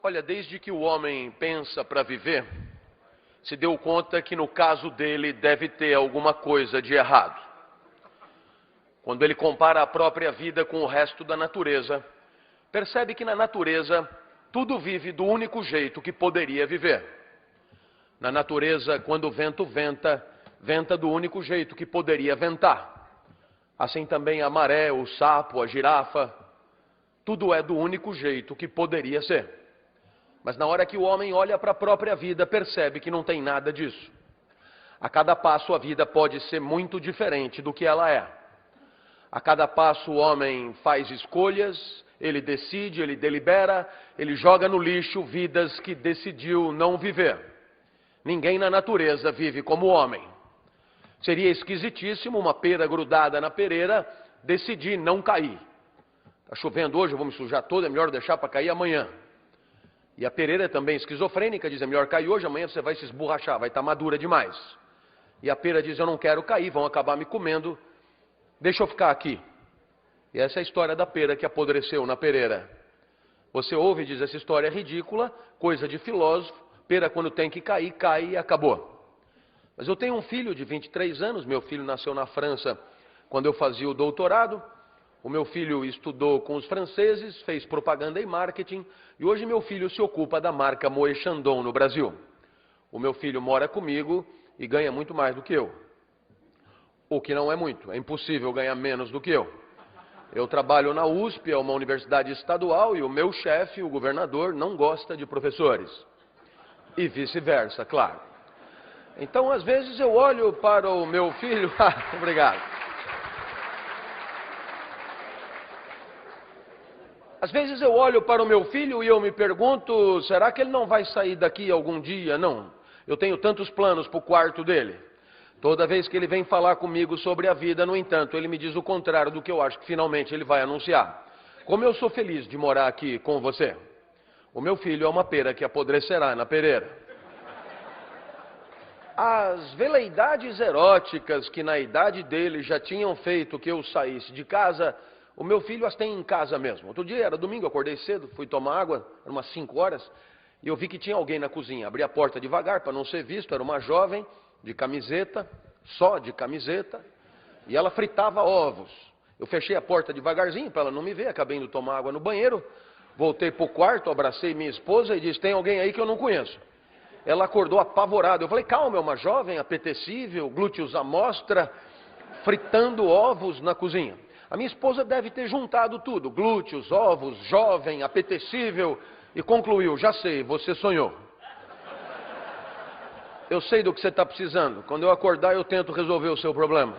Olha, desde que o homem pensa para viver, se deu conta que no caso dele deve ter alguma coisa de errado. Quando ele compara a própria vida com o resto da natureza, percebe que na natureza tudo vive do único jeito que poderia viver. Na natureza, quando o vento venta, venta do único jeito que poderia ventar. Assim também a maré, o sapo, a girafa, tudo é do único jeito que poderia ser. Mas na hora que o homem olha para a própria vida, percebe que não tem nada disso. A cada passo a vida pode ser muito diferente do que ela é. A cada passo o homem faz escolhas, ele decide, ele delibera, ele joga no lixo vidas que decidiu não viver. Ninguém na natureza vive como o homem. Seria esquisitíssimo uma pera grudada na pereira decidir não cair. Está chovendo hoje, eu vou me sujar todo, é melhor deixar para cair amanhã. E a pereira é também esquizofrênica, diz, é melhor cair hoje, amanhã você vai se esborrachar, vai estar madura demais. E a pera diz, eu não quero cair, vão acabar me comendo, deixa eu ficar aqui. E essa é a história da pera que apodreceu na pereira. Você ouve e diz, essa história é ridícula, coisa de filósofo, pera quando tem que cair, cai e acabou. Mas eu tenho um filho de 23 anos, meu filho nasceu na França quando eu fazia o doutorado. O meu filho estudou com os franceses, fez propaganda e marketing, e hoje meu filho se ocupa da marca Moët Chandon no Brasil. O meu filho mora comigo e ganha muito mais do que eu. O que não é muito, é impossível ganhar menos do que eu. Eu trabalho na USP, é uma universidade estadual, e o meu chefe, o governador, não gosta de professores. E vice-versa, claro. Então, às vezes eu olho para o meu filho... Obrigado. Às vezes eu olho para o meu filho e eu me pergunto, será que ele não vai sair daqui algum dia? Não. Eu tenho tantos planos para o quarto dele. Toda vez que ele vem falar comigo sobre a vida, no entanto, ele me diz o contrário do que eu acho que finalmente ele vai anunciar. Como eu sou feliz de morar aqui com você. O meu filho é uma pera que apodrecerá na pereira. As veleidades eróticas que na idade dele já tinham feito que eu saísse de casa, o meu filho as tem em casa mesmo. Outro dia, era domingo, eu acordei cedo, fui tomar água, eram umas 5 horas, e eu vi que tinha alguém na cozinha. Abri a porta devagar para não ser visto, era uma jovem de camiseta, só de camiseta, e ela fritava ovos. Eu fechei a porta devagarzinho para ela não me ver, acabei indo tomar água no banheiro, voltei para o quarto, abracei minha esposa e disse, tem alguém aí que eu não conheço. Ela acordou apavorada. Eu falei, calma, é uma jovem apetecível, glúteos à mostra, fritando ovos na cozinha. A minha esposa deve ter juntado tudo, glúteos, ovos, jovem, apetecível, e concluiu, já sei, você sonhou. Eu sei do que você está precisando. Quando eu acordar, eu tento resolver o seu problema.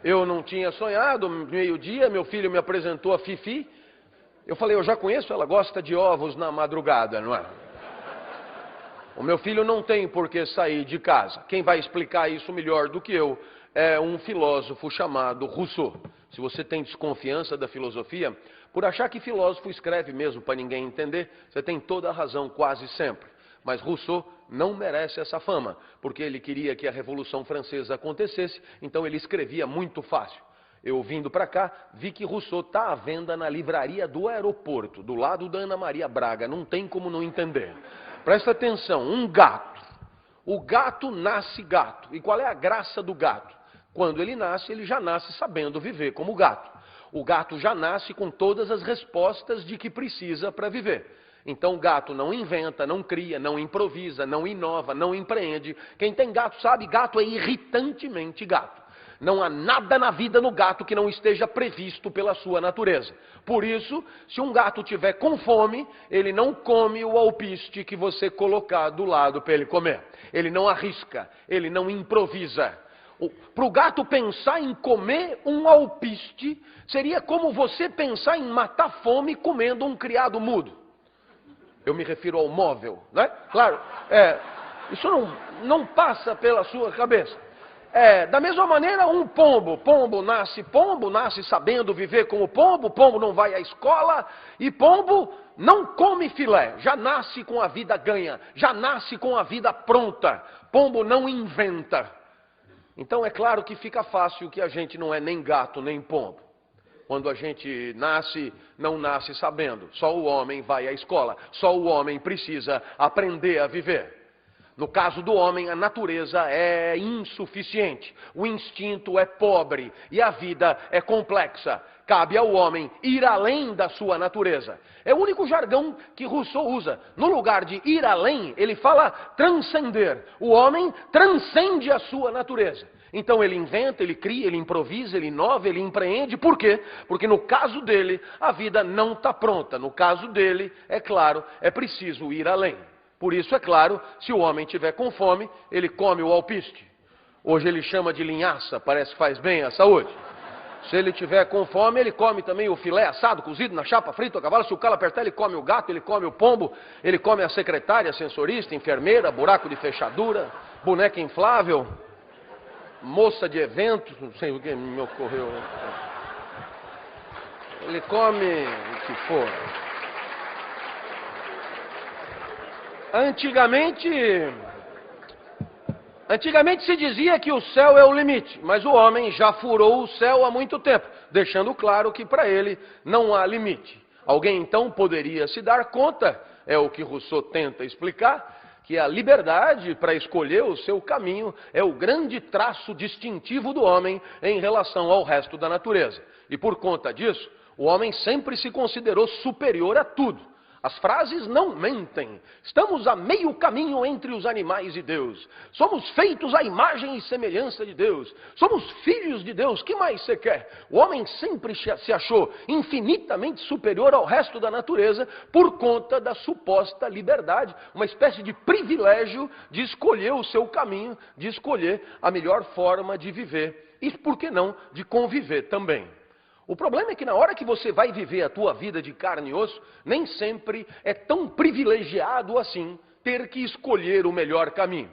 Eu não tinha sonhado, meio-dia, meu filho me apresentou a Fifi. Eu falei, eu já conheço, ela gosta de ovos na madrugada, não é? O meu filho não tem por que sair de casa. Quem vai explicar isso melhor do que eu é um filósofo chamado Rousseau. Se você tem desconfiança da filosofia, por achar que filósofo escreve mesmo para ninguém entender, você tem toda a razão quase sempre. Mas Rousseau não merece essa fama, porque ele queria que a Revolução Francesa acontecesse, então ele escrevia muito fácil. Eu vindo para cá, vi que Rousseau está à venda na livraria do aeroporto, do lado da Ana Maria Braga, não tem como não entender. Presta atenção, um gato. O gato nasce gato. E qual é a graça do gato? Quando ele nasce, ele já nasce sabendo viver como gato. O gato já nasce com todas as respostas de que precisa para viver. Então o gato não inventa, não cria, não improvisa, não inova, não empreende. Quem tem gato sabe, gato é irritantemente gato. Não há nada na vida no gato que não esteja previsto pela sua natureza. Por isso, se um gato tiver com fome, ele não come o alpiste que você colocar do lado para ele comer. Ele não arrisca, ele não improvisa. Para o gato pensar em comer um alpiste, seria como você pensar em matar fome comendo um criado mudo. Eu me refiro ao móvel, né? Claro, isso não passa pela sua cabeça. Da mesma maneira, um pombo nasce sabendo viver como pombo não vai à escola, e pombo não come filé, já nasce com a vida ganha, já nasce com a vida pronta, pombo não inventa. Então é claro que fica fácil que a gente não é nem gato nem pombo. Quando a gente nasce, não nasce sabendo. Só o homem vai à escola. Só o homem precisa aprender a viver. No caso do homem, a natureza é insuficiente, o instinto é pobre e a vida é complexa. Cabe ao homem ir além da sua natureza. É o único jargão que Rousseau usa. No lugar de ir além, ele fala transcender. O homem transcende a sua natureza. Então ele inventa, ele cria, ele improvisa, ele inova, ele empreende. Por quê? Porque no caso dele, a vida não está pronta. No caso dele, é claro, é preciso ir além. Por isso, é claro, se o homem tiver com fome, ele come o alpiste. Hoje ele chama de linhaça, parece que faz bem à saúde. Se ele tiver com fome, ele come também o filé assado, cozido na chapa, frito a cavalo. Se o calo apertar, ele come o gato, ele come o pombo, ele come a secretária, sensorista, enfermeira, buraco de fechadura, boneca inflável, moça de evento, não sei o que me ocorreu. Ele come o que for. Antigamente se dizia que o céu é o limite, mas o homem já furou o céu há muito tempo, deixando claro que para ele não há limite. Alguém então poderia se dar conta, é o que Rousseau tenta explicar, que a liberdade para escolher o seu caminho é o grande traço distintivo do homem em relação ao resto da natureza. E por conta disso, o homem sempre se considerou superior a tudo. As frases não mentem. Estamos a meio caminho entre os animais e Deus. Somos feitos à imagem e semelhança de Deus. Somos filhos de Deus. O que mais você quer? O homem sempre se achou infinitamente superior ao resto da natureza por conta da suposta liberdade, uma espécie de privilégio de escolher o seu caminho, de escolher a melhor forma de viver e, por que não, de conviver também. O problema é que na hora que você vai viver a tua vida de carne e osso, nem sempre é tão privilegiado assim ter que escolher o melhor caminho.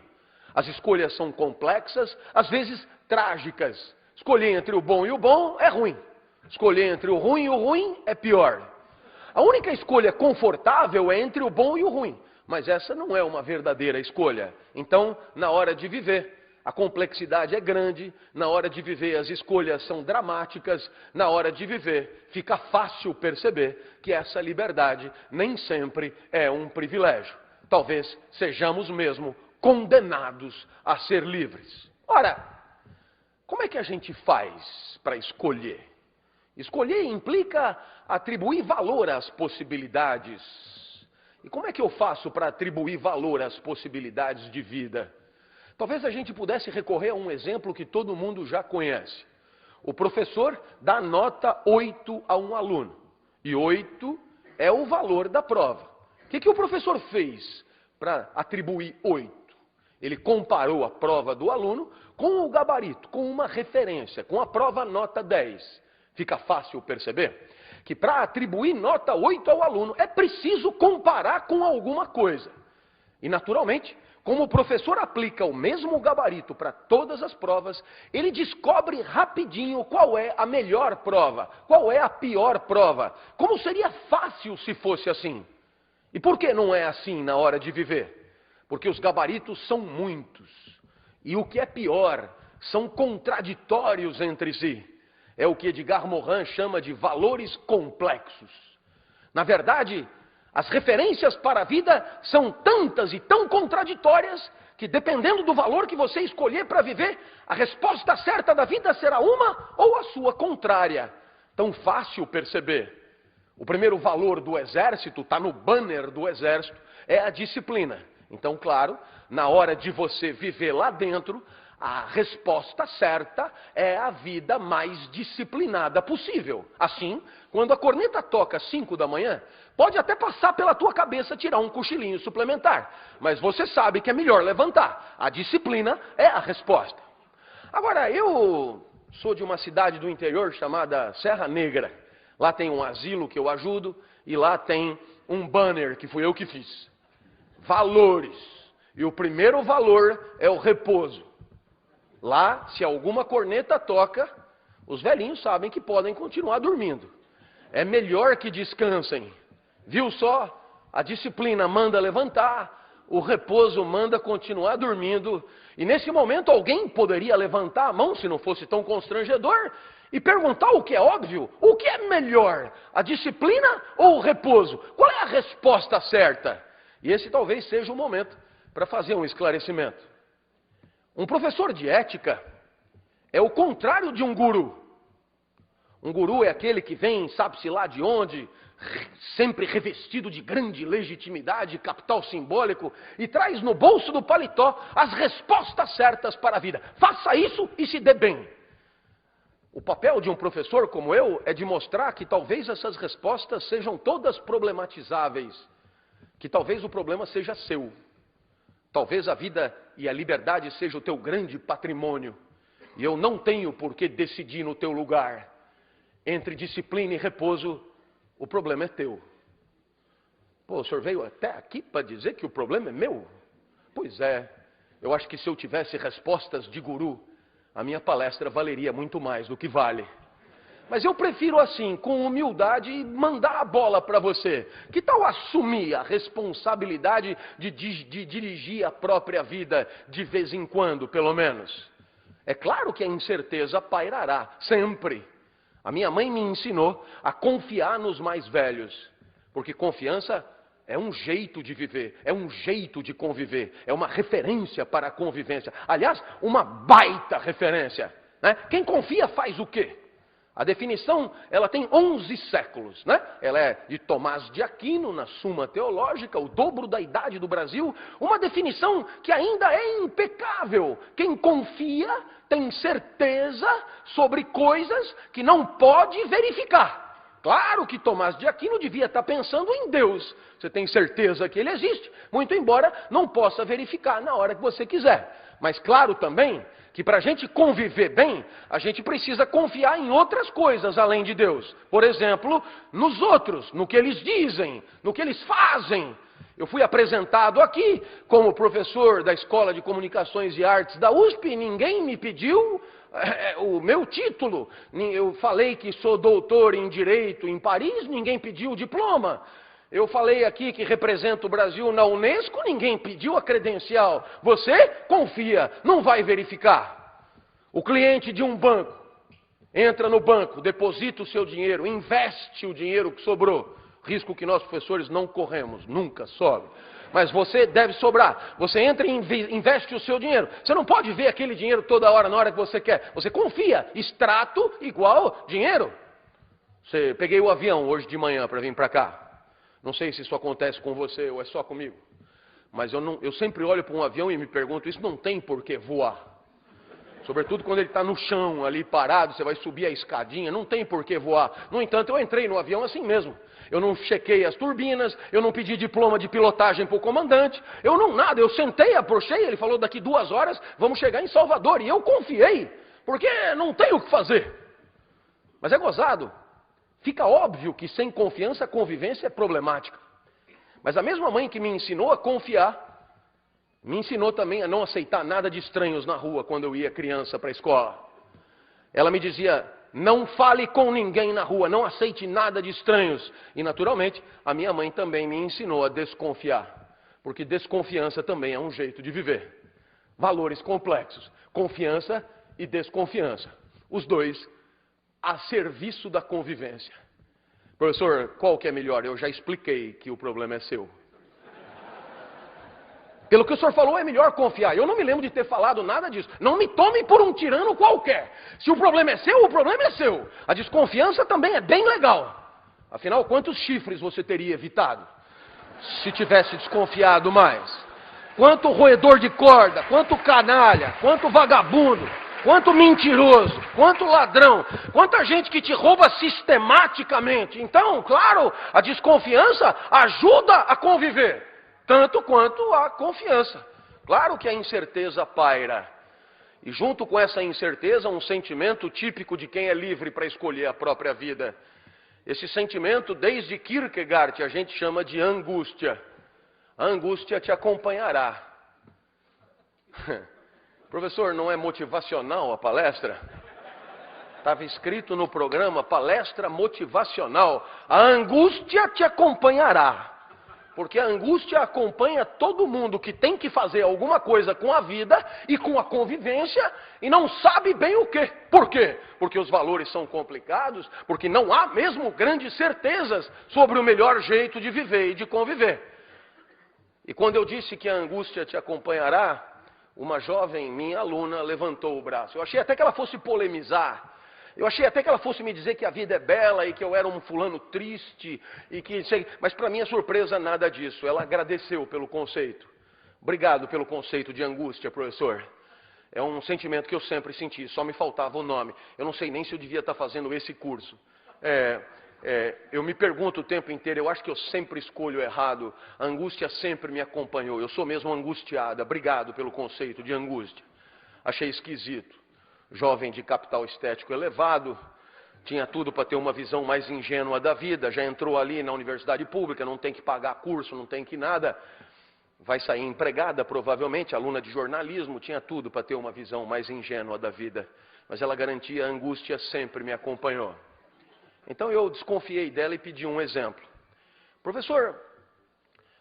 As escolhas são complexas, às vezes trágicas. Escolher entre o bom e o bom é ruim. Escolher entre o ruim e o ruim é pior. A única escolha confortável é entre o bom e o ruim, mas essa não é uma verdadeira escolha. Então, na hora de viver, a complexidade é grande, na hora de viver as escolhas são dramáticas, na hora de viver fica fácil perceber que essa liberdade nem sempre é um privilégio. Talvez sejamos mesmo condenados a ser livres. Ora, como é que a gente faz para escolher? Escolher implica atribuir valor às possibilidades. E como é que eu faço para atribuir valor às possibilidades de vida? Talvez a gente pudesse recorrer a um exemplo que todo mundo já conhece. O professor dá nota 8 a um aluno. E 8 é o valor da prova. O que o professor fez para atribuir 8? Ele comparou a prova do aluno com o gabarito, com uma referência, com a prova nota 10. Fica fácil perceber que para atribuir nota 8 ao aluno é preciso comparar com alguma coisa. E naturalmente, como o professor aplica o mesmo gabarito para todas as provas, ele descobre rapidinho qual é a melhor prova, qual é a pior prova. Como seria fácil se fosse assim? E por que não é assim na hora de viver? Porque os gabaritos são muitos. E o que é pior, são contraditórios entre si. É o que Edgar Morin chama de valores complexos. Na verdade, as referências para a vida são tantas e tão contraditórias que, dependendo do valor que você escolher para viver, a resposta certa da vida será uma ou a sua contrária. Tão fácil perceber. O primeiro valor do exército, está no banner do exército, é a disciplina. Então, claro, na hora de você viver lá dentro, a resposta certa é a vida mais disciplinada possível. Assim, quando a corneta toca às 5 da manhã, pode até passar pela tua cabeça tirar um cochilinho suplementar. Mas você sabe que é melhor levantar. A disciplina é a resposta. Agora, eu sou de uma cidade do interior chamada Serra Negra. Lá tem um asilo que eu ajudo e lá tem um banner que fui eu que fiz. Valores. E o primeiro valor é o repouso. Lá, se alguma corneta toca, os velhinhos sabem que podem continuar dormindo. É melhor que descansem. Viu só? A disciplina manda levantar, o repouso manda continuar dormindo. E nesse momento alguém poderia levantar a mão, se não fosse tão constrangedor, e perguntar o que é óbvio, o que é melhor, a disciplina ou o repouso? Qual é a resposta certa? E esse talvez seja o momento para fazer um esclarecimento. Um professor de ética é o contrário de um guru. Um guru é aquele que vem, sabe-se lá de onde, sempre revestido de grande legitimidade, capital simbólico, e traz no bolso do paletó as respostas certas para a vida. Faça isso e se dê bem. O papel de um professor como eu é de mostrar que talvez essas respostas sejam todas problematizáveis, que talvez o problema seja seu. Talvez a vida e a liberdade seja o teu grande patrimônio, e eu não tenho por que decidir no teu lugar. Entre disciplina e repouso, o problema é teu. Pô, o senhor veio até aqui para dizer que o problema é meu? Pois é, eu acho que se eu tivesse respostas de guru, a minha palestra valeria muito mais do que vale. Mas eu prefiro assim, com humildade, mandar a bola para você. Que tal assumir a responsabilidade de dirigir a própria vida de vez em quando, pelo menos? É claro que a incerteza pairará, sempre. A minha mãe me ensinou a confiar nos mais velhos, porque confiança é um jeito de viver, é um jeito de conviver, é uma referência para a convivência. Aliás, uma baita referência, né? Quem confia faz o quê? A definição, ela tem 11 séculos, né? Ela é de Tomás de Aquino, na Suma Teológica, o dobro da idade do Brasil. Uma definição que ainda é impecável. Quem confia tem certeza sobre coisas que não pode verificar. Claro que Tomás de Aquino devia estar pensando em Deus. Você tem certeza que ele existe, muito embora não possa verificar na hora que você quiser. Mas claro também que para a gente conviver bem, a gente precisa confiar em outras coisas além de Deus. Por exemplo, nos outros, no que eles dizem, no que eles fazem. Eu fui apresentado aqui como professor da Escola de Comunicações e Artes da USP e ninguém me pediu o meu título. Eu falei que sou doutor em Direito em Paris, ninguém pediu o diploma. Eu falei aqui que represento o Brasil na Unesco, ninguém pediu a credencial. Você confia, não vai verificar. O cliente de um banco entra no banco, deposita o seu dinheiro, investe o dinheiro que sobrou. Risco que nós professores não corremos, nunca sobe. Mas você deve sobrar. Você entra e investe o seu dinheiro. Você não pode ver aquele dinheiro toda hora, na hora que você quer. Você confia, extrato igual dinheiro. Peguei o avião hoje de manhã para vir para cá. Não sei se isso acontece com você ou é só comigo. Mas eu sempre olho para um avião e me pergunto, isso não tem por que voar. Sobretudo quando ele está no chão ali parado, você vai subir a escadinha, não tem por que voar. No entanto, eu entrei no avião assim mesmo. Eu não chequei as turbinas, eu não pedi diploma de pilotagem para o comandante, eu não nada, eu sentei, approchei, ele falou daqui 2 horas vamos chegar em Salvador. E eu confiei, porque não tem o que fazer. Mas é gozado. Fica óbvio que sem confiança a convivência é problemática. Mas a mesma mãe que me ensinou a confiar, me ensinou também a não aceitar nada de estranhos na rua quando eu ia criança para a escola. Ela me dizia, não fale com ninguém na rua, não aceite nada de estranhos. E naturalmente, a minha mãe também me ensinou a desconfiar. Porque desconfiança também é um jeito de viver. Valores complexos, confiança e desconfiança. Os dois a serviço da convivência. Professor, qual que é melhor? Eu já expliquei que o problema é seu. Pelo que o senhor falou, é melhor confiar. Eu não me lembro de ter falado nada disso. Não me tome por um tirano qualquer. Se o problema é seu, o problema é seu. A desconfiança também é bem legal. Afinal, quantos chifres você teria evitado se tivesse desconfiado mais? Quanto roedor de corda, quanto canalha, quanto vagabundo, quanto mentiroso, quanto ladrão, quanta gente que te rouba sistematicamente. Então, claro, a desconfiança ajuda a conviver, tanto quanto a confiança. Claro que a incerteza paira. E junto com essa incerteza, um sentimento típico de quem é livre para escolher a própria vida. Esse sentimento, desde Kierkegaard, a gente chama de angústia. A angústia te acompanhará. Professor, não é motivacional a palestra? Estava escrito no programa, palestra motivacional. A angústia te acompanhará. Porque a angústia acompanha todo mundo que tem que fazer alguma coisa com a vida e com a convivência e não sabe bem o quê. Por quê? Porque os valores são complicados, porque não há mesmo grandes certezas sobre o melhor jeito de viver e de conviver. E quando eu disse que a angústia te acompanhará, uma jovem, minha aluna, levantou o braço. Eu achei até que ela fosse polemizar. Eu achei até que ela fosse me dizer que a vida é bela e que eu era um fulano triste e que, mas para minha surpresa nada disso. Ela agradeceu pelo conceito. Obrigado pelo conceito de angústia, professor. É um sentimento que eu sempre senti, só me faltava o nome. Eu não sei nem se eu devia estar fazendo esse curso. Eu me pergunto o tempo inteiro, eu acho que eu sempre escolho errado. A angústia sempre me acompanhou. Eu sou mesmo angustiada. Obrigado pelo conceito de angústia. Achei esquisito. Jovem de capital estético elevado, tinha tudo para ter uma visão mais ingênua da vida, já entrou ali na universidade pública, não tem que pagar curso, não tem que nada, vai sair empregada provavelmente, aluna de jornalismo, tinha tudo para ter uma visão mais ingênua da vida, mas ela garantia a angústia sempre me acompanhou. Então eu desconfiei dela e pedi um exemplo. Professor,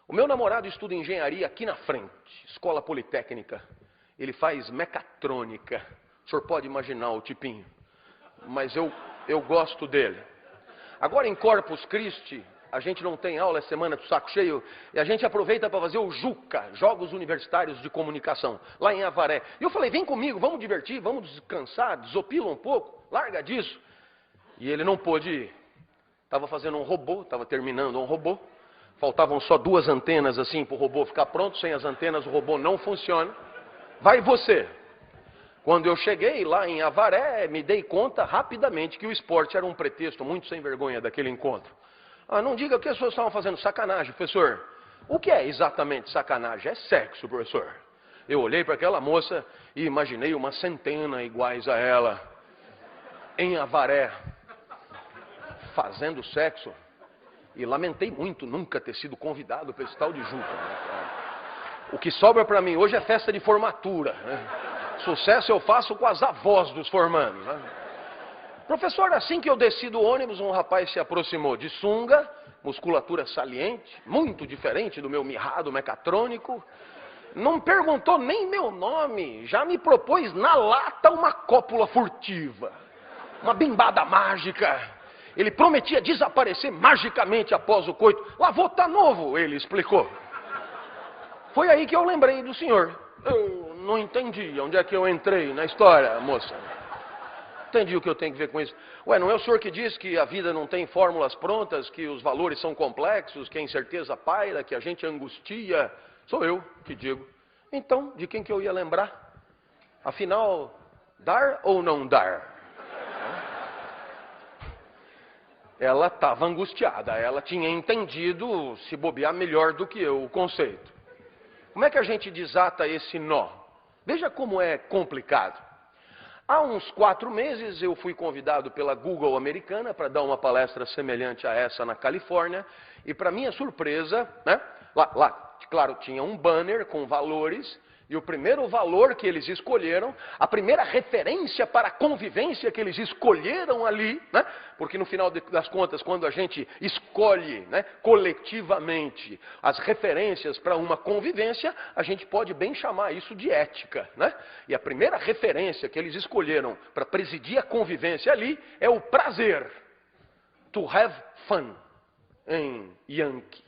o meu namorado estuda engenharia aqui na frente, escola politécnica, ele faz mecatrônica. O senhor pode imaginar o tipinho, mas eu gosto dele. Agora em Corpus Christi, a gente não tem aula, é semana do saco cheio, e a gente aproveita para fazer o JUCA, Jogos Universitários de Comunicação, lá em Avaré. E eu falei, vem comigo, vamos divertir, vamos descansar, desopila um pouco, larga disso. E ele não pôde ir. Estava fazendo um robô, estava terminando um robô, faltavam só 2 antenas assim para o robô ficar pronto, sem as antenas o robô não funciona. Vai você. Quando eu cheguei lá em Avaré, me dei conta rapidamente que o esporte era um pretexto muito sem vergonha daquele encontro. Não diga o que as pessoas estavam fazendo, sacanagem, professor. O que é exatamente sacanagem? É sexo, professor. Eu olhei para aquela moça e imaginei uma centena iguais a ela, em Avaré, fazendo sexo. E lamentei muito nunca ter sido convidado para esse tal de JUCA. O que sobra para mim hoje é festa de formatura, né? Sucesso eu faço com as avós dos formandos, né? Professor, assim que eu desci do ônibus, um rapaz se aproximou de sunga, musculatura saliente, muito diferente do meu mirrado mecatrônico. Não perguntou nem meu nome, já me propôs na lata uma cópula furtiva, uma bimbada mágica. Ele prometia desaparecer magicamente após o coito. Lavou tá novo, ele explicou. Foi aí que eu lembrei do senhor. Eu não entendi onde é que eu entrei na história, moça. Entendi o que eu tenho que ver com isso. Ué, não é o senhor que diz que a vida não tem fórmulas prontas, que os valores são complexos, que a incerteza paira, que a gente angustia? Sou eu que digo. Então, de quem que eu ia lembrar? Afinal, dar ou não dar? Ela estava angustiada, ela tinha entendido, se bobear melhor do que eu, o conceito. Como é que a gente desata esse nó? Veja como é complicado. Há uns 4 meses eu fui convidado pela Google americana para dar uma palestra semelhante a essa na Califórnia. E para minha surpresa, né, lá, claro, tinha um banner com valores. E o primeiro valor que eles escolheram, a primeira referência para a convivência que eles escolheram ali, né? Porque no final das contas, quando a gente escolhe, né, coletivamente as referências para uma convivência, a gente pode bem chamar isso de ética, né? E a primeira referência que eles escolheram para presidir a convivência ali é o prazer. To have fun, em Yankee.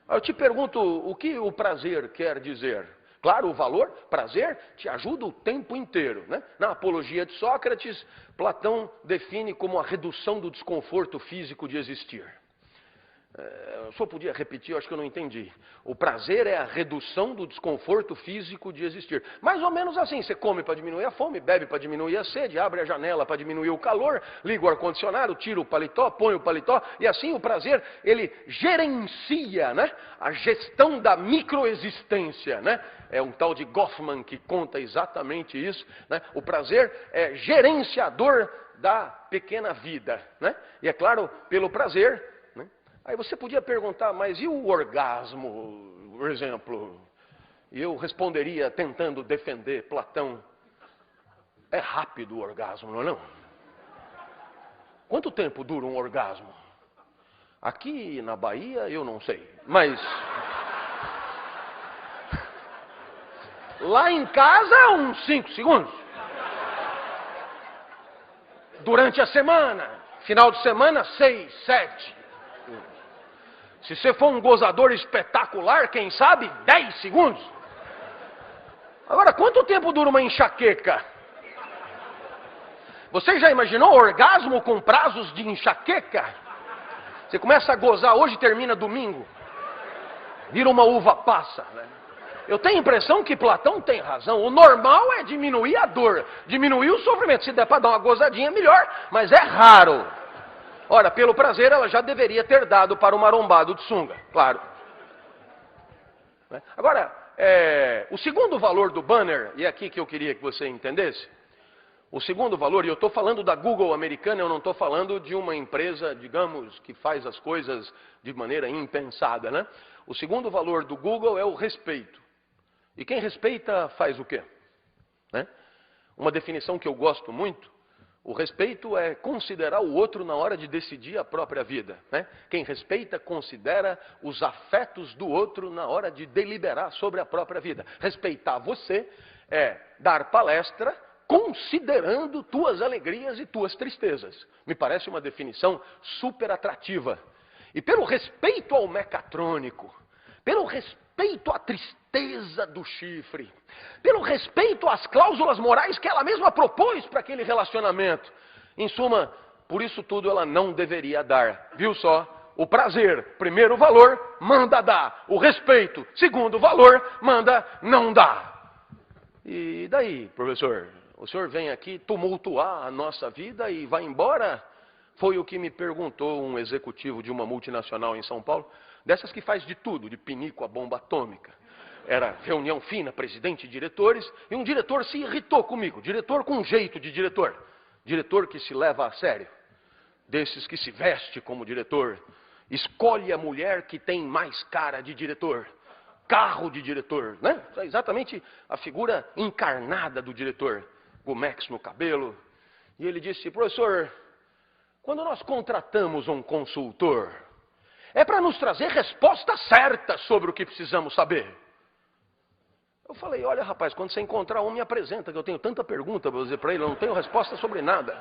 Eu te pergunto, o que o prazer quer dizer? Claro, o valor, prazer, te ajuda o tempo inteiro, né? Na Apologia de Sócrates, Platão define como a redução do desconforto físico de existir. O senhor podia repetir? Eu acho que eu não entendi. O prazer é a redução do desconforto físico de existir. Mais ou menos assim, você come para diminuir a fome, bebe para diminuir a sede, abre a janela para diminuir o calor, liga o ar-condicionado, tira o paletó, põe o paletó, e assim o prazer, ele gerencia, né, a gestão da microexistência, né? É um tal de Goffman que conta exatamente isso, né? O prazer é gerenciador da pequena vida, né? E é claro, pelo prazer, aí você podia perguntar, mas e o orgasmo, por exemplo? E eu responderia tentando defender Platão. É rápido o orgasmo, não é não? Quanto tempo dura um orgasmo? Aqui na Bahia eu não sei, mas lá em casa uns 5 segundos. Durante a semana, final de semana 6, 7. Se você for um gozador espetacular, quem sabe 10 segundos. Agora, quanto tempo dura uma enxaqueca? Você já imaginou orgasmo com prazos de enxaqueca? Você começa a gozar hoje e termina domingo. Vira uma uva passa. Né? Eu tenho a impressão que Platão tem razão. O normal é diminuir a dor, diminuir o sofrimento. Se der para dar uma gozadinha, melhor, mas é raro. Ora, pelo prazer, ela já deveria ter dado para o marombado de sunga, claro. Agora, o segundo valor do banner, e é aqui que eu queria que você entendesse, o segundo valor, e eu estou falando da Google americana, eu não estou falando de uma empresa, digamos, que faz as coisas de maneira impensada, né? O segundo valor do Google é o respeito. E quem respeita faz o quê? Né? Uma definição que eu gosto muito, o respeito é considerar o outro na hora de decidir a própria vida. Né? Quem respeita, considera os afetos do outro na hora de deliberar sobre a própria vida. Respeitar você é dar palestra considerando tuas alegrias e tuas tristezas. Me parece uma definição super atrativa. E pelo respeito ao mecatrônico, pelo respeito à tristeza do chifre, pelo respeito às cláusulas morais que ela mesma propôs para aquele relacionamento. Em suma, por isso tudo ela não deveria dar. Viu só? O prazer, primeiro valor, manda dar. O respeito, segundo valor, manda não dar. E daí, professor? O senhor vem aqui tumultuar a nossa vida e vai embora? Foi o que me perguntou um executivo de uma multinacional em São Paulo, dessas que faz de tudo, de pinico a bomba atômica. Era reunião fina, presidente e diretores, e um diretor se irritou comigo, diretor com jeito de diretor, diretor que se leva a sério, desses que se veste como diretor, escolhe a mulher que tem mais cara de diretor, carro de diretor, né? É exatamente a figura encarnada do diretor, Gomex no cabelo. E ele disse, professor, quando nós contratamos um consultor, é para nos trazer respostas certas sobre o que precisamos saber. Eu falei, olha rapaz, quando você encontrar um, me apresenta, que eu tenho tanta pergunta para dizer para ele, eu não tenho resposta sobre nada.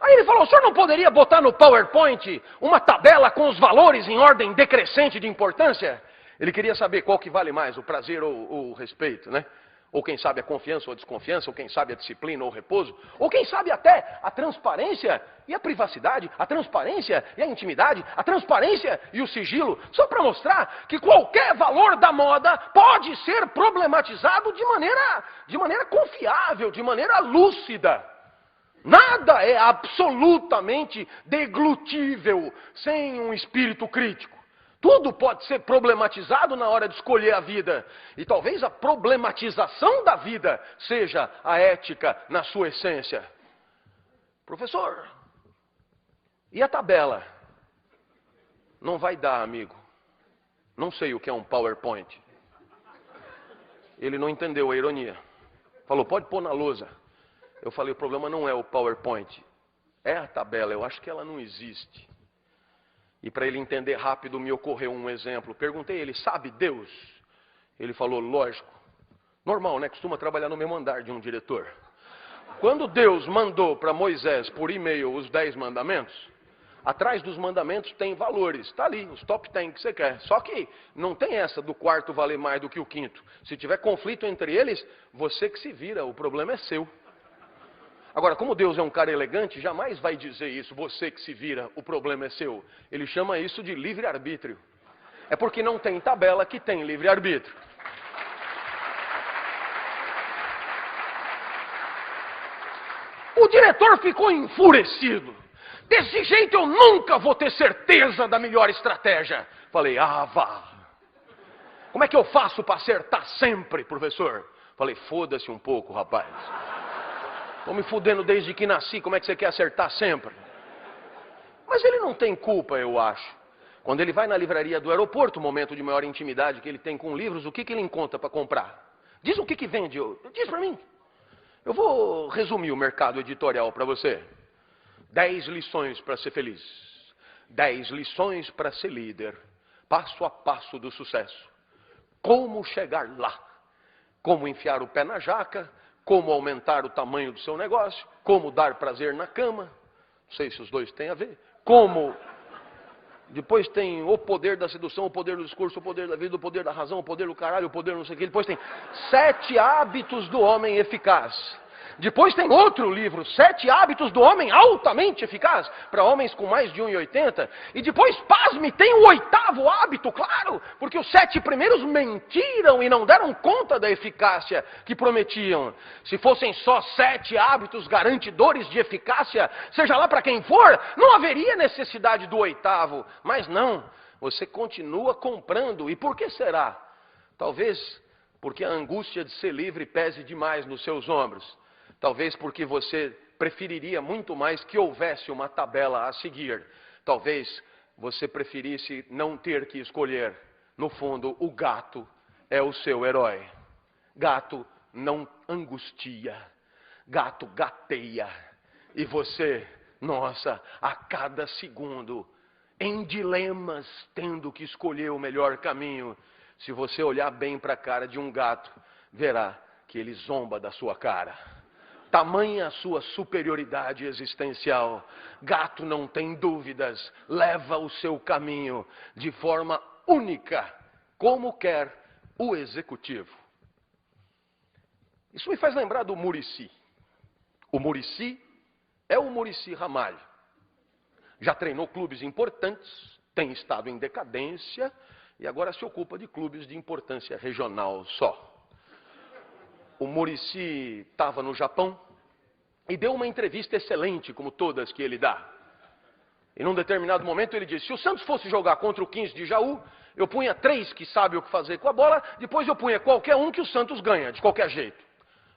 Aí ele falou, o senhor não poderia botar no PowerPoint uma tabela com os valores em ordem decrescente de importância? Ele queria saber qual que vale mais, o prazer ou o respeito, né? Ou quem sabe a confiança ou a desconfiança, ou quem sabe a disciplina ou o repouso, ou quem sabe até a transparência e a privacidade, a transparência e a intimidade, a transparência e o sigilo, só para mostrar que qualquer valor da moda pode ser problematizado de maneira confiável, de maneira lúcida. Nada é absolutamente deglutível sem um espírito crítico. Tudo pode ser problematizado na hora de escolher a vida. E talvez a problematização da vida seja a ética na sua essência. Professor, e a tabela? Não vai dar, amigo. Não sei o que é um PowerPoint. Ele não entendeu a ironia. Falou, pode pôr na lousa. Eu falei, o problema não é o PowerPoint. É a tabela, eu acho que ela não existe. E para ele entender rápido, me ocorreu um exemplo. Perguntei a ele, sabe Deus? Ele falou, lógico. Normal, né? Costuma trabalhar no mesmo andar de um diretor. Quando Deus mandou para Moisés por e-mail os 10 mandamentos, atrás dos mandamentos tem valores. Está ali, os top 10 que você quer. Só que não tem essa do quarto valer mais do que o quinto. Se tiver conflito entre eles, você que se vira, o problema é seu. Agora, como Deus é um cara elegante, jamais vai dizer isso, você que se vira, o problema é seu. Ele chama isso de livre-arbítrio. É porque não tem tabela que tem livre-arbítrio. O diretor ficou enfurecido. Desse jeito eu nunca vou ter certeza da melhor estratégia. Falei, vá. Como é que eu faço para acertar sempre, professor? Falei, foda-se um pouco, rapaz. Estou me fudendo desde que nasci, como é que você quer acertar sempre? Mas ele não tem culpa, eu acho. Quando ele vai na livraria do aeroporto, momento de maior intimidade que ele tem com livros, o que ele encontra para comprar? Diz o que vende, diz para mim. Eu vou resumir o mercado editorial para você. 10 lições para ser feliz. 10 lições para ser líder, passo a passo do sucesso. Como chegar lá? Como enfiar o pé na jaca, como aumentar o tamanho do seu negócio, como dar prazer na cama, não sei se os dois têm a ver, como... Depois tem o poder da sedução, o poder do discurso, o poder da vida, o poder da razão, o poder do caralho, o poder não sei o que. Depois tem 7 hábitos do homem eficaz. Depois tem outro livro, 7 hábitos do homem altamente eficaz, para homens com mais de 1,80. E depois, pasme, tem o 8º hábito, claro, porque os 7 primeiros mentiram e não deram conta da eficácia que prometiam. Se fossem só 7 hábitos garantidores de eficácia, seja lá para quem for, não haveria necessidade do 8º. Mas não, você continua comprando. E por que será? Talvez porque a angústia de ser livre pese demais nos seus ombros. Talvez porque você preferiria muito mais que houvesse uma tabela a seguir. Talvez você preferisse não ter que escolher. No fundo, o gato é o seu herói. Gato não angustia. Gato gateia. E você, nossa, a cada segundo, em dilemas, tendo que escolher o melhor caminho. Se você olhar bem para a cara de um gato, verá que ele zomba da sua cara. Tamanha a sua superioridade existencial. Gato não tem dúvidas, leva o seu caminho de forma única, como quer o executivo. Isso me faz lembrar do Muricy. O Muricy é o Muricy Ramalho. Já treinou clubes importantes, tem estado em decadência e agora se ocupa de clubes de importância regional só. O Muricy estava no Japão e deu uma entrevista excelente, como todas que ele dá. E num determinado momento ele disse, se o Santos fosse jogar contra o 15 de Jaú, eu punha 3 que sabem o que fazer com a bola, depois eu punha qualquer um que o Santos ganha, de qualquer jeito.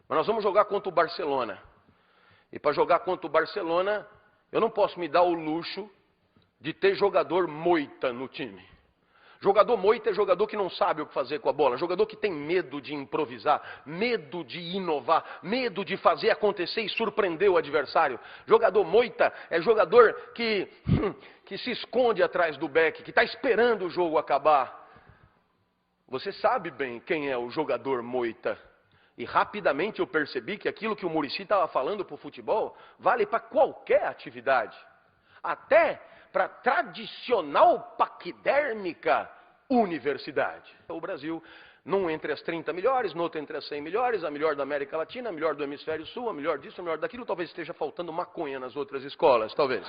Mas nós vamos jogar contra o Barcelona. E para jogar contra o Barcelona, eu não posso me dar o luxo de ter jogador moita no time. Jogador moita é jogador que não sabe o que fazer com a bola. Jogador que tem medo de improvisar, medo de inovar, medo de fazer acontecer e surpreender o adversário. Jogador moita é jogador que se esconde atrás do beck, que está esperando o jogo acabar. Você sabe bem quem é o jogador moita. E rapidamente eu percebi que aquilo que o Muricy estava falando para o futebol vale para qualquer atividade. Até para a tradicional paquidérmica universidade. O Brasil, num entre as 30 melhores, no outro entre as 100 melhores, a melhor da América Latina, a melhor do Hemisfério Sul, a melhor disso, a melhor daquilo, talvez esteja faltando maconha nas outras escolas, talvez.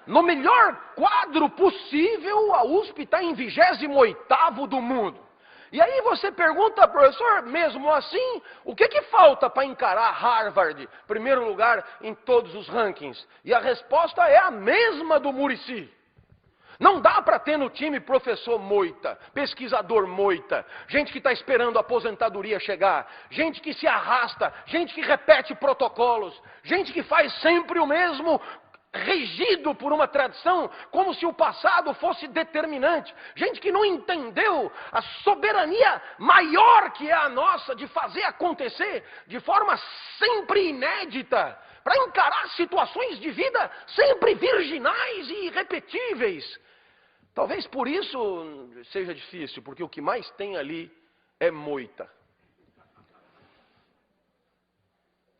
No melhor quadro possível, a USP está em 28º do mundo. E aí você pergunta, professor, mesmo assim, o que falta para encarar Harvard, primeiro lugar em todos os rankings? E a resposta é a mesma do Muricy. Não dá para ter no time professor moita, pesquisador moita, gente que está esperando a aposentadoria chegar, gente que se arrasta, gente que repete protocolos, gente que faz sempre o mesmo, regido por uma tradição, como se o passado fosse determinante. Gente que não entendeu a soberania maior que é a nossa de fazer acontecer de forma sempre inédita, para encarar situações de vida sempre virginais e irrepetíveis. Talvez por isso seja difícil, porque o que mais tem ali é moita.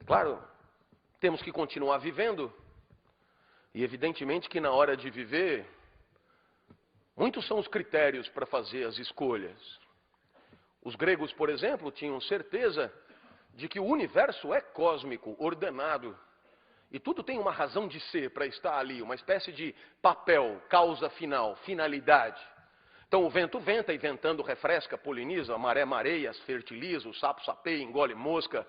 Claro, temos que continuar vivendo. E evidentemente que na hora de viver, muitos são os critérios para fazer as escolhas. Os gregos, por exemplo, tinham certeza de que o universo é cósmico, ordenado. E tudo tem uma razão de ser para estar ali, uma espécie de papel, causa final, finalidade. Então o vento venta, e ventando refresca, poliniza, a maré mareia, fertiliza, o sapo sapeia, engole mosca.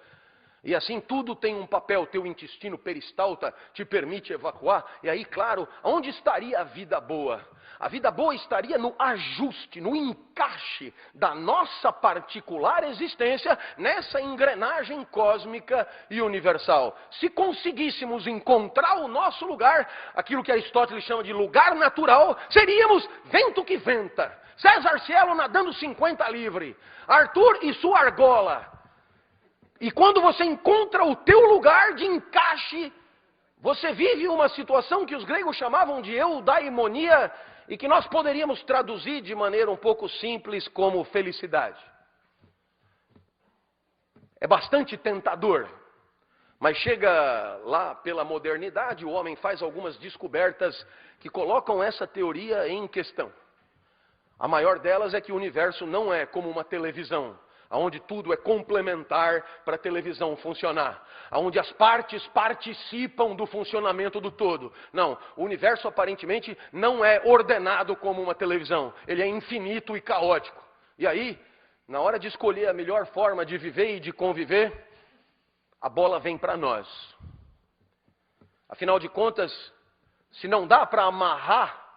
E assim tudo tem um papel, teu intestino peristalta te permite evacuar. E aí, claro, onde estaria a vida boa? A vida boa estaria no ajuste, no encaixe da nossa particular existência nessa engrenagem cósmica e universal. Se conseguíssemos encontrar o nosso lugar, aquilo que Aristóteles chama de lugar natural, seríamos vento que venta. César Cielo nadando 50 livre, Arthur e sua argola. E quando você encontra o teu lugar de encaixe, Você vive uma situação que os gregos chamavam de eudaimonia e que nós poderíamos traduzir de maneira um pouco simples como felicidade. É bastante tentador, mas chega lá pela modernidade, o homem faz algumas descobertas que colocam essa teoria em questão. A maior delas é que o universo não é como uma televisão, onde tudo é complementar para a televisão funcionar, onde as partes participam do funcionamento do todo. Não, o universo aparentemente não é ordenado como uma televisão, ele é infinito e caótico. E aí, na hora de escolher a melhor forma de viver e de conviver, a bola vem para nós. Afinal de contas, se não dá para amarrar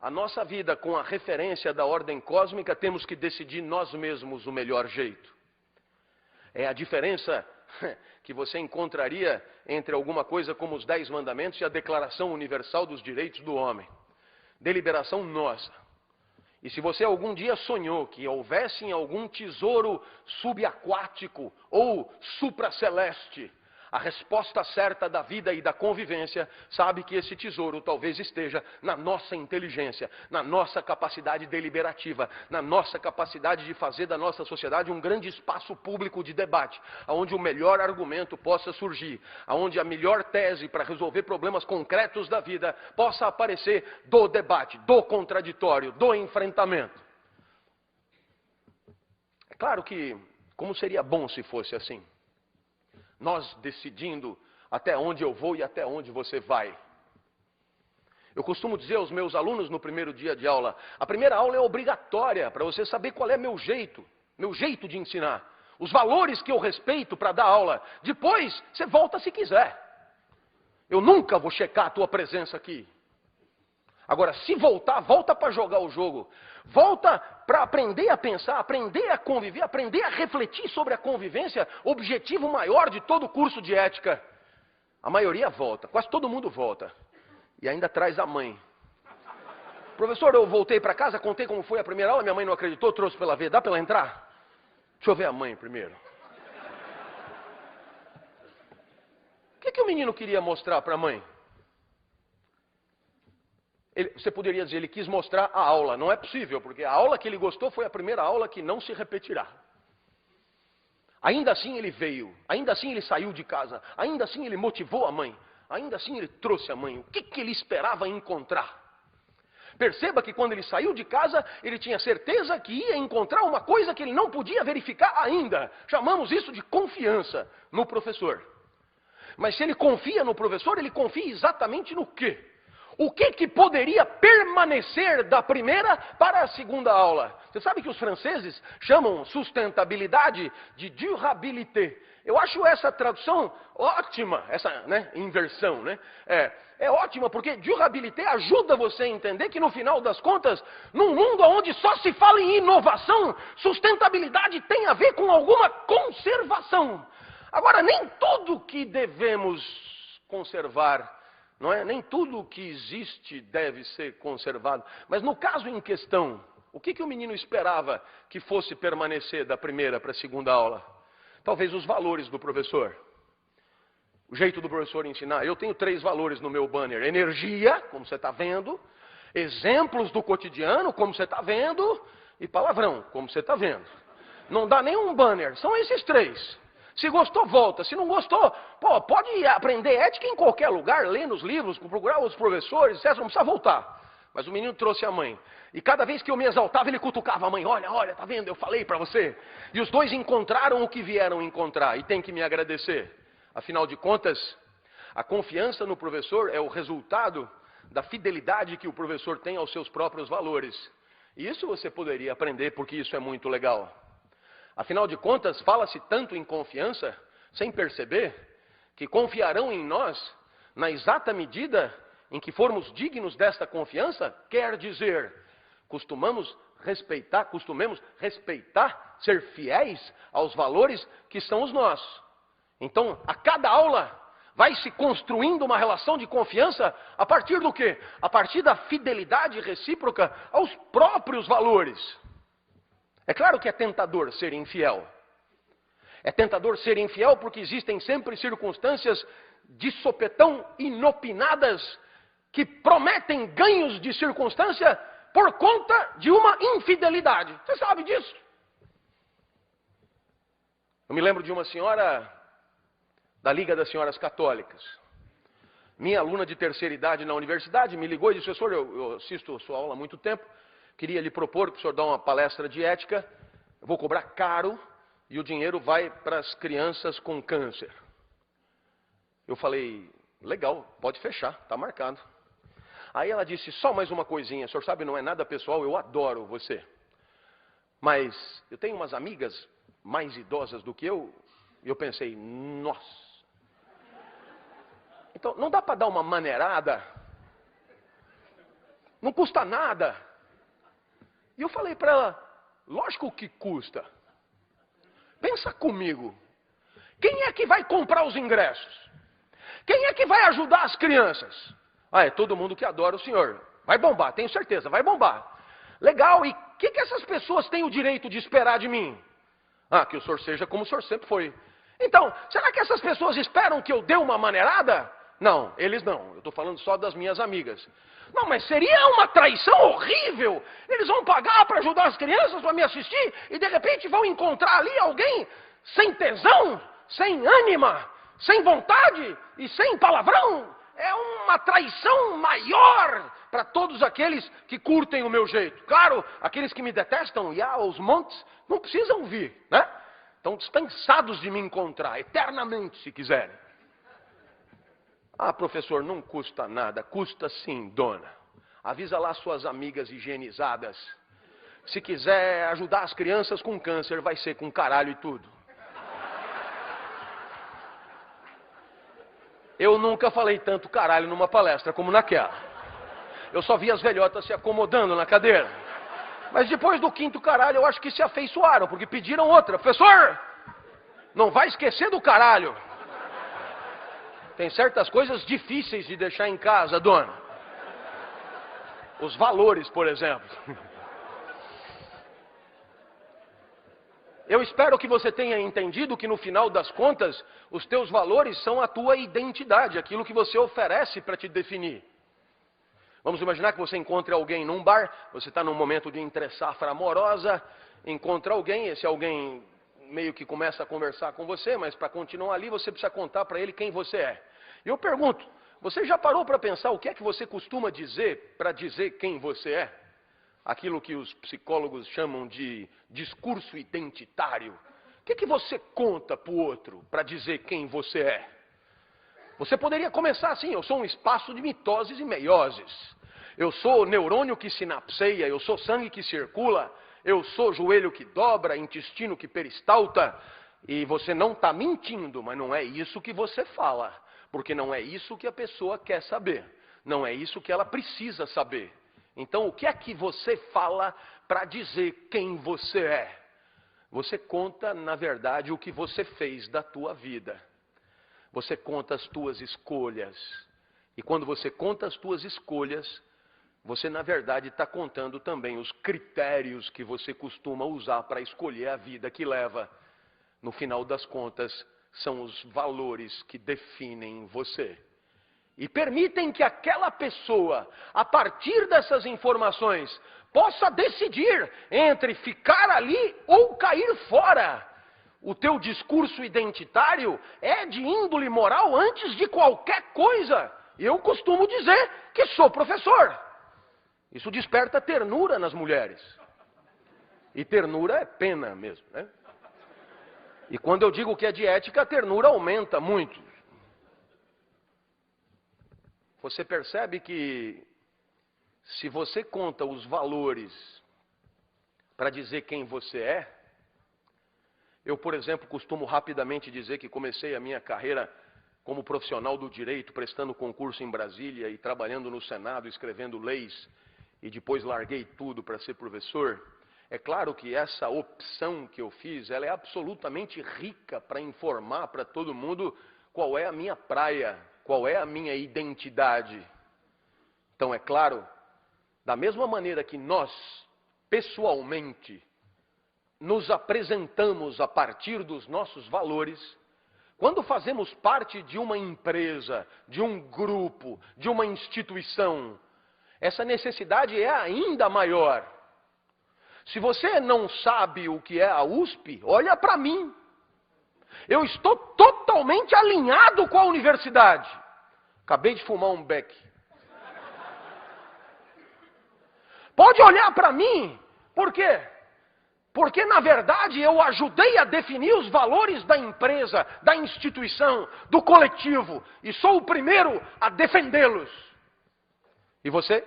a nossa vida com a referência da ordem cósmica, temos que decidir nós mesmos o melhor jeito. É a diferença que você encontraria entre alguma coisa como os 10 mandamentos e a Declaração Universal dos Direitos do Homem. Deliberação nossa. E se você algum dia sonhou que houvesse algum tesouro subaquático ou supraceleste, a resposta certa da vida e da convivência, sabe que esse tesouro talvez esteja na nossa inteligência, na nossa capacidade deliberativa, na nossa capacidade de fazer da nossa sociedade um grande espaço público de debate, onde o melhor argumento possa surgir, onde a melhor tese para resolver problemas concretos da vida possa aparecer do debate, do contraditório, do enfrentamento. É claro que, como seria bom se fosse assim? Nós decidindo até onde eu vou e até onde você vai. Eu costumo dizer aos meus alunos no primeiro dia de aula, a primeira aula é obrigatória para você saber qual é meu jeito de ensinar, os valores que eu respeito para dar aula. Depois, você volta se quiser. Eu nunca vou checar a tua presença aqui. Agora, se voltar, volta para jogar o jogo. Volta para aprender a pensar, aprender a conviver, aprender a refletir sobre a convivência, objetivo maior de todo o curso de ética. A maioria volta, quase todo mundo volta. E ainda traz a mãe. Professor, eu voltei para casa, contei como foi a primeira aula, minha mãe não acreditou, trouxe para ela ver. Dá para ela entrar? Deixa eu ver a mãe primeiro. O que o menino queria mostrar para a mãe? Você poderia dizer, ele quis mostrar a aula. Não é possível, porque a aula que ele gostou foi a primeira aula que não se repetirá. Ainda assim ele veio, ainda assim ele saiu de casa, ainda assim ele motivou a mãe, ainda assim ele trouxe a mãe. O que ele esperava encontrar? Perceba que quando ele saiu de casa, ele tinha certeza que ia encontrar uma coisa que ele não podia verificar ainda. Chamamos isso de confiança no professor. Mas se ele confia no professor, ele confia exatamente no quê? O que poderia permanecer da primeira para a segunda aula? Você sabe que os franceses chamam sustentabilidade de durabilité. Eu acho essa tradução ótima, essa inversão. É ótima porque durabilité ajuda você a entender que no final das contas, num mundo onde só se fala em inovação, sustentabilidade tem a ver com alguma conservação. Agora, nem tudo que devemos conservar, nem tudo que existe deve ser conservado. Mas no caso em questão, o que o menino esperava que fosse permanecer da primeira para a segunda aula? Talvez os valores do professor. O jeito do professor ensinar. Eu tenho 3 valores no meu banner. Energia, como você está vendo. Exemplos do cotidiano, como você está vendo. E palavrão, como você está vendo. Não dá nenhum banner. São esses 3. Se gostou, volta. Se não gostou, pode aprender ética em qualquer lugar, ler nos livros, procurar os professores, etc. Não precisa voltar. Mas o menino trouxe a mãe. E cada vez que eu me exaltava, ele cutucava a mãe. Olha, tá vendo? Eu falei para você. E os dois encontraram o que vieram encontrar. E tem que me agradecer. Afinal de contas, a confiança no professor é o resultado da fidelidade que o professor tem aos seus próprios valores. E isso você poderia aprender, porque isso é muito legal. Afinal de contas, fala-se tanto em confiança, sem perceber, que confiarão em nós na exata medida em que formos dignos desta confiança, quer dizer, costumemos respeitar, ser fiéis aos valores que são os nossos. Então, a cada aula, vai se construindo uma relação de confiança a partir do quê? A partir da fidelidade recíproca aos próprios valores. É claro que é tentador ser infiel. É tentador ser infiel porque existem sempre circunstâncias de sopetão inopinadas que prometem ganhos de circunstância por conta de uma infidelidade. Você sabe disso? Eu me lembro de uma senhora da Liga das Senhoras Católicas. Minha aluna de terceira idade na universidade me ligou e disse: professor, eu assisto a sua aula há muito tempo, queria lhe propor que o senhor dá uma palestra de ética, eu vou cobrar caro e o dinheiro vai para as crianças com câncer. Eu falei: legal, pode fechar, está marcado. Aí ela disse: só mais uma coisinha, o senhor sabe, não é nada pessoal, eu adoro você. Mas eu tenho umas amigas mais idosas do que eu, e eu pensei: nossa. Então, não dá para dar uma maneirada? Não custa nada. E eu falei para ela: lógico que custa. Pensa comigo. Quem é que vai comprar os ingressos? Quem é que vai ajudar as crianças? Ah, é todo mundo que adora o senhor. Vai bombar, tenho certeza, vai bombar. Legal, e o que essas pessoas têm o direito de esperar de mim? Ah, que o senhor seja como o senhor sempre foi. Então, será que essas pessoas esperam que eu dê uma maneirada? Não, eles não. Eu estou falando só das minhas amigas. Não, mas seria uma traição horrível. Eles vão pagar para ajudar as crianças para me assistir e de repente vão encontrar ali alguém sem tesão, sem ânima, sem vontade e sem palavrão. É uma traição maior para todos aqueles que curtem o meu jeito. Claro, aqueles que me detestam e aos montes não precisam vir, né? Estão dispensados de me encontrar eternamente, se quiserem. Ah, professor, não custa nada. Custa sim, dona. Avisa lá suas amigas higienizadas. Se quiser ajudar as crianças com câncer, vai ser com caralho e tudo. Eu nunca falei tanto caralho numa palestra como naquela. Eu só vi as velhotas se acomodando na cadeira. Mas depois do quinto caralho, eu acho que se afeiçoaram, porque pediram outra. Professor, não vai esquecer do caralho. Tem certas coisas difíceis de deixar em casa, dona. Os valores, por exemplo. Eu espero que você tenha entendido que no final das contas, os teus valores são a tua identidade, aquilo que você oferece para te definir. Vamos imaginar que você encontre alguém num bar, você está num momento de entre-safra amorosa, encontra alguém, esse alguém meio que começa a conversar com você, mas para continuar ali você precisa contar para ele quem você é. E eu pergunto, você já parou para pensar o que é que você costuma dizer para dizer quem você é? Aquilo que os psicólogos chamam de discurso identitário. O que é que você conta para o outro para dizer quem você é? Você poderia começar assim: eu sou um espaço de mitoses e meioses. Eu sou neurônio que sinapseia, eu sou sangue que circula, eu sou joelho que dobra, intestino que peristalta. E você não está mentindo, mas não é isso que você fala. Porque não é isso que a pessoa quer saber. Não é isso que ela precisa saber. Então, o que é que você fala para dizer quem você é? Você conta, na verdade, o que você fez da tua vida. Você conta as tuas escolhas. E quando você conta as tuas escolhas, você, na verdade, está contando também os critérios que você costuma usar para escolher a vida que leva. No final das contas, são os valores que definem você. E permitem que aquela pessoa, a partir dessas informações, possa decidir entre ficar ali ou cair fora. O teu discurso identitário é de índole moral antes de qualquer coisa. Eu costumo dizer que sou professor. Isso desperta ternura nas mulheres. E ternura é pena mesmo, né? E quando eu digo que é de ética, a ternura aumenta muito. Você percebe que se você conta os valores para dizer quem você é, eu, por exemplo, costumo rapidamente dizer que comecei a minha carreira como profissional do direito, prestando concurso em Brasília e trabalhando no Senado, escrevendo leis, e depois larguei tudo para ser professor. É claro que essa opção que eu fiz, ela é absolutamente rica para informar para todo mundo qual é a minha praia, qual é a minha identidade. Então, é claro, da mesma maneira que nós, pessoalmente, nos apresentamos a partir dos nossos valores, quando fazemos parte de uma empresa, de um grupo, de uma instituição, essa necessidade é ainda maior. Se você não sabe o que é a USP, olha para mim. Eu estou totalmente alinhado com a universidade. Acabei de fumar um beck. Pode olhar para mim. Por quê? Porque, na verdade, eu ajudei a definir os valores da empresa, da instituição, do coletivo. E sou o primeiro a defendê-los. E você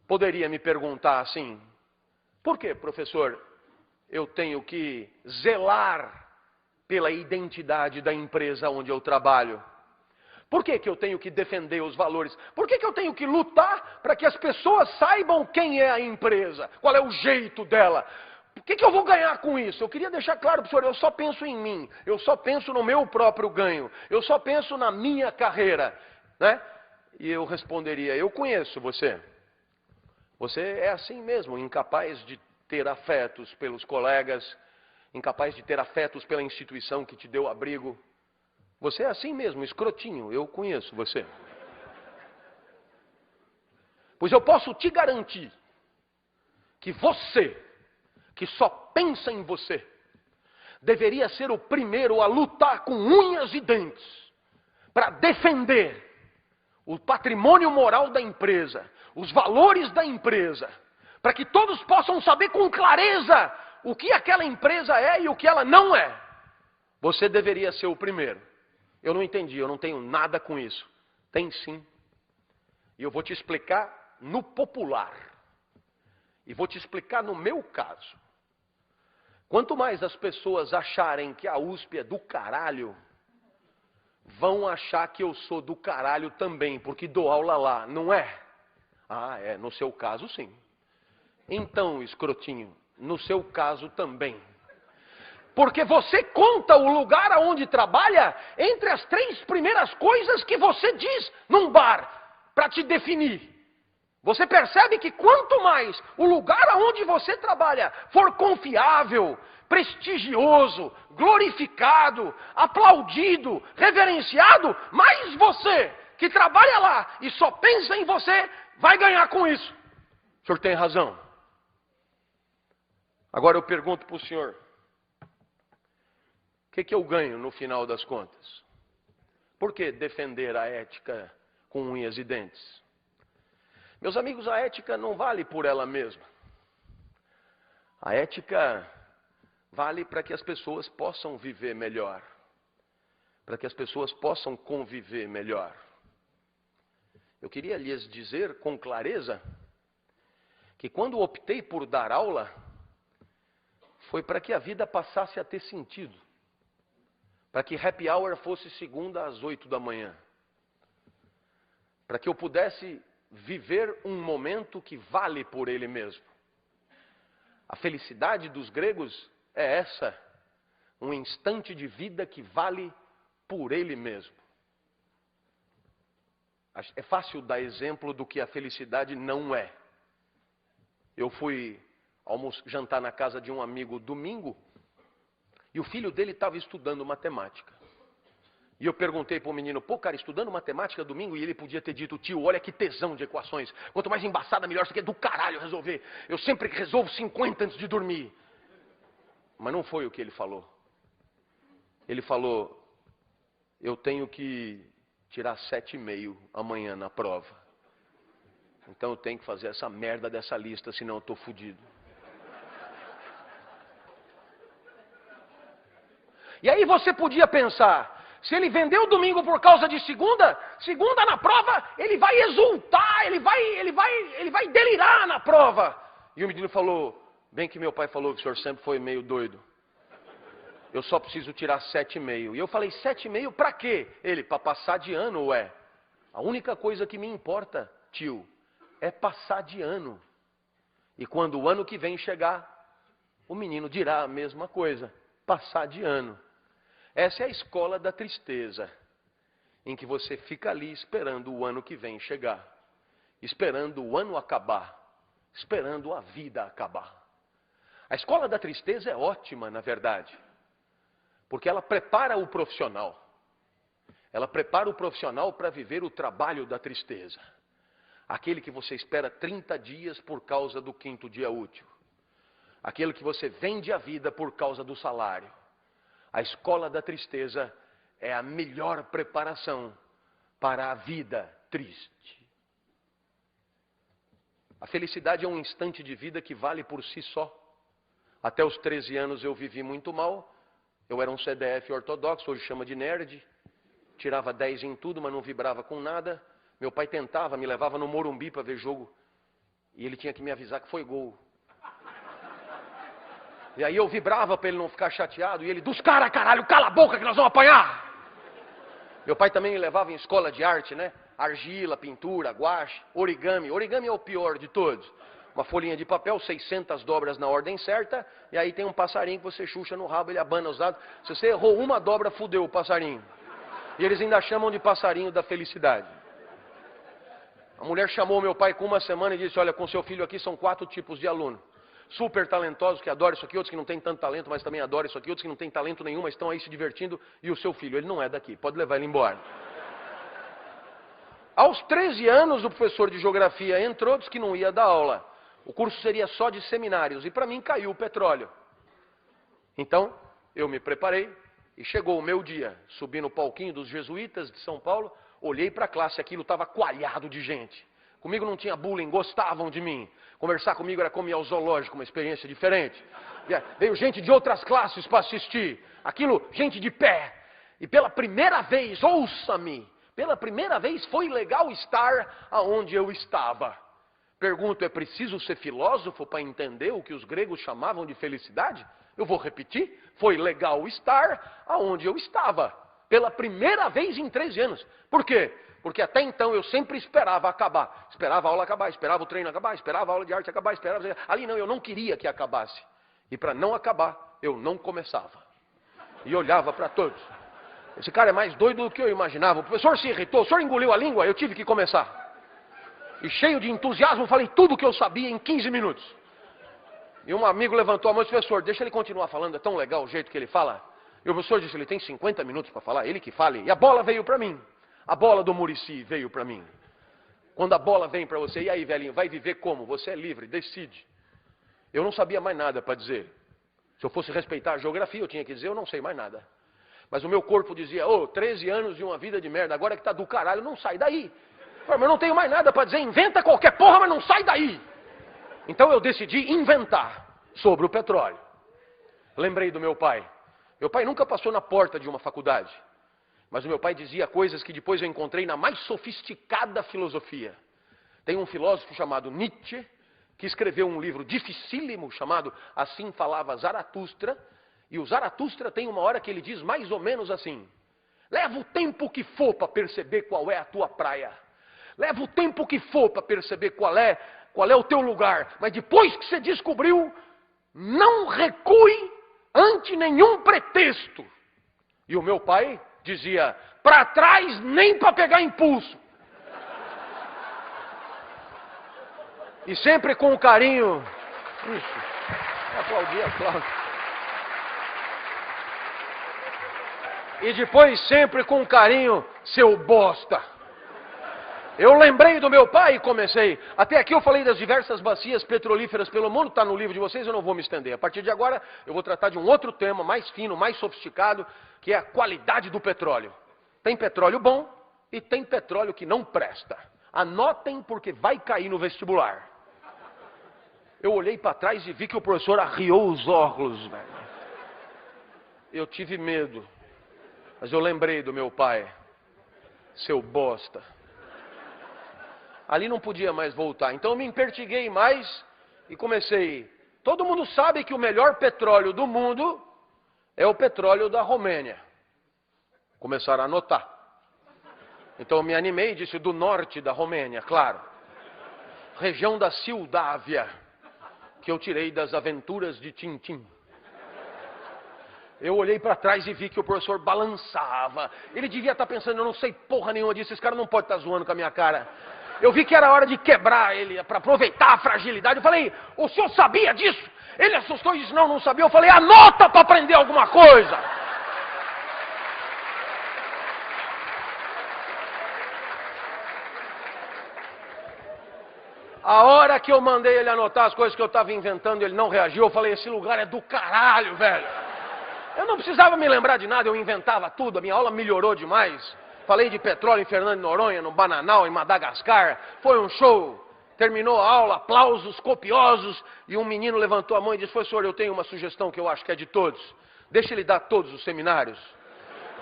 poderia me perguntar assim: por que, professor, eu tenho que zelar pela identidade da empresa onde eu trabalho? Por que eu tenho que defender os valores? Por que eu tenho que lutar para que as pessoas saibam quem é a empresa? Qual é o jeito dela? O que eu vou ganhar com isso? Eu queria deixar claro para o senhor, eu só penso em mim. Eu só penso no meu próprio ganho. Eu só penso na minha carreira. Né? E eu responderia: eu conheço você. Você é assim mesmo, incapaz de ter afetos pelos colegas, incapaz de ter afetos pela instituição que te deu abrigo. Você é assim mesmo, escrotinho, eu conheço você. Pois eu posso te garantir que você, que só pensa em você, deveria ser o primeiro a lutar com unhas e dentes para defender o patrimônio moral da empresa, os valores da empresa, para que todos possam saber com clareza o que aquela empresa é e o que ela não é. Você deveria ser o primeiro. Eu não entendi, eu não tenho nada com isso. Tem sim. E eu vou te explicar no popular. E vou te explicar no meu caso. Quanto mais as pessoas acharem que a USP é do caralho, vão achar que eu sou do caralho também, porque dou aula lá, não é? Ah, é, no seu caso sim. Então, escrotinho, no seu caso também. Porque você conta o lugar aonde trabalha entre as 3 primeiras coisas que você diz num bar, para te definir. Você percebe que quanto mais o lugar aonde você trabalha for confiável, prestigioso, glorificado, aplaudido, reverenciado, mais você que trabalha lá e só pensa em você vai ganhar com isso. O senhor tem razão. Agora eu pergunto para o senhor: o que eu ganho no final das contas? Por que defender a ética com unhas e dentes? Meus amigos, a ética não vale por ela mesma. A ética vale para que as pessoas possam viver melhor, para que as pessoas possam conviver melhor. Eu queria lhes dizer com clareza que quando optei por dar aula, foi para que a vida passasse a ter sentido. Para que happy hour fosse segunda às 8 da manhã. Para que eu pudesse viver um momento que vale por ele mesmo. A felicidade dos gregos é essa. Um instante de vida que vale por ele mesmo. É fácil dar exemplo do que a felicidade não é. Eu fui jantar na casa de um amigo domingo, e o filho dele estava estudando matemática. E eu perguntei para o menino: pô, cara, estudando matemática domingo? E ele podia ter dito: tio, olha que tesão de equações. Quanto mais embaçada, melhor. Isso aqui é do caralho resolver. Eu sempre resolvo 50 antes de dormir. Mas não foi o que ele falou. Ele falou: eu tenho que tirar 7,5 amanhã na prova. Então eu tenho que fazer essa merda dessa lista, senão eu estou fodido. E aí você podia pensar: se ele vendeu domingo por causa de segunda na prova, ele vai exultar, ele vai delirar na prova. E o menino falou: bem que meu pai falou que o senhor sempre foi meio doido. Eu só preciso tirar 7,5. E eu falei: 7,5 para quê? Ele: para passar de ano, ué. A única coisa que me importa, tio, é passar de ano. E quando o ano que vem chegar, o menino dirá a mesma coisa: passar de ano. Essa é a escola da tristeza, em que você fica ali esperando o ano que vem chegar, esperando o ano acabar, esperando a vida acabar. A escola da tristeza é ótima, na verdade, porque ela prepara o profissional. Ela prepara o profissional para viver o trabalho da tristeza. Aquele que você espera 30 dias por causa do 5º dia útil. Aquele que você vende a vida por causa do salário. A escola da tristeza é a melhor preparação para a vida triste. A felicidade é um instante de vida que vale por si só. Até os 13 anos eu vivi muito mal. Eu era um CDF ortodoxo, hoje chama de nerd. Tirava 10 em tudo, mas não vibrava com nada. Meu pai tentava, me levava no Morumbi para ver jogo. E ele tinha que me avisar que foi gol. E aí eu vibrava para ele não ficar chateado. E ele, dos caras, caralho, cala a boca que nós vamos apanhar. Meu pai também me levava em escola de arte, né? Argila, pintura, guache, origami. Origami é o pior de todos. Uma folhinha de papel, 600 dobras na ordem certa. E aí tem um passarinho que você chucha no rabo, ele abana os dados. Se você errou uma dobra, fudeu o passarinho. E eles ainda chamam de passarinho da felicidade. A mulher chamou meu pai com uma semana e disse, olha, com seu filho aqui são 4 tipos de aluno. Super talentosos que adoram isso aqui, outros que não têm tanto talento, mas também adoram isso aqui, outros que não têm talento nenhum, mas estão aí se divertindo. E o seu filho, ele não é daqui, pode levar ele embora. Aos 13 anos, o professor de geografia entrou, disse que não ia dar aula. O curso seria só de seminários, e para mim caiu o petróleo. Então, eu me preparei, e chegou o meu dia. Subi no palquinho dos jesuítas de São Paulo, olhei para a classe, aquilo estava coalhado de gente. Comigo não tinha bullying, gostavam de mim. Conversar comigo era como ir ao zoológico, uma experiência diferente. Veio gente de outras classes para assistir. Aquilo, gente de pé. E pela primeira vez, ouça-me, pela primeira vez foi legal estar aonde eu estava. Pergunto, é preciso ser filósofo para entender o que os gregos chamavam de felicidade? Eu vou repetir, foi legal estar aonde eu estava. Pela primeira vez em 13 anos. Por quê? Porque até então eu sempre esperava acabar. Esperava a aula acabar, esperava o treino acabar, esperava a aula de arte acabar, esperava... Ali não, eu não queria que acabasse. E para não acabar, eu não começava. E olhava para todos. Esse cara é mais doido do que eu imaginava. O professor se irritou, o senhor engoliu a língua, eu tive que começar. E cheio de entusiasmo, falei tudo o que eu sabia em 15 minutos. E um amigo levantou a mão e disse, professor, deixa ele continuar falando, é tão legal o jeito que ele fala. E o professor disse, ele tem 50 minutos para falar, ele que fale. E a bola veio para mim. A bola do Muricy veio para mim. Quando a bola vem para você, e aí, velhinho, vai viver como? Você é livre, decide. Eu não sabia mais nada para dizer. Se eu fosse respeitar a geografia, eu tinha que dizer, eu não sei mais nada. Mas o meu corpo dizia, 13 anos e uma vida de merda, agora que tá do caralho, não sai daí. Mas eu não tenho mais nada para dizer, inventa qualquer porra, mas não sai daí. Então eu decidi inventar sobre o petróleo. Lembrei do meu pai. Meu pai nunca passou na porta de uma faculdade. Mas o meu pai dizia coisas que depois eu encontrei na mais sofisticada filosofia. Tem um filósofo chamado Nietzsche, que escreveu um livro dificílimo chamado Assim Falava Zaratustra. E o Zaratustra tem uma hora que ele diz mais ou menos assim. Leva o tempo que for para perceber qual é a tua praia. Leva o tempo que for para perceber qual é o teu lugar. Mas depois que você descobriu, não recue ante nenhum pretexto. E o meu pai dizia, para trás nem para pegar impulso. E sempre com carinho. Isso, aplaudir. E depois sempre com carinho, seu bosta. Eu lembrei do meu pai e comecei. Até aqui eu falei das diversas bacias petrolíferas pelo mundo, está no livro de vocês, eu não vou me estender. A partir de agora eu vou tratar de um outro tema mais fino, mais sofisticado, que é a qualidade do petróleo. Tem petróleo bom e tem petróleo que não presta. Anotem porque vai cair no vestibular. Eu olhei para trás e vi que o professor arriou os óculos, velho. Eu tive medo. Mas eu lembrei do meu pai. Seu bosta. Ali não podia mais voltar. Então eu me empertiguei mais e comecei. Todo mundo sabe que o melhor petróleo do mundo é o petróleo da Romênia. Começaram a anotar. Então eu me animei e disse do norte da Romênia, claro. Região da Sildávia, que eu tirei das aventuras de Tintim. Eu olhei para trás e vi que o professor balançava. Ele devia estar pensando, eu não sei porra nenhuma disso, esse cara não pode estar zoando com a minha cara. Eu vi que era hora de quebrar ele, para aproveitar a fragilidade. Eu falei, o senhor sabia disso? Ele assustou e disse, não, não sabia. Eu falei, anota para aprender alguma coisa. A hora que eu mandei ele anotar as coisas que eu estava inventando, ele não reagiu. Eu falei, esse lugar é do caralho, velho. Eu não precisava me lembrar de nada, eu inventava tudo. A minha aula melhorou demais. Falei de petróleo em Fernando de Noronha, no Bananal, em Madagascar. Foi um show. Terminou a aula, aplausos copiosos. E um menino levantou a mão e disse, professor, eu tenho uma sugestão que eu acho que é de todos. Deixa ele dar todos os seminários.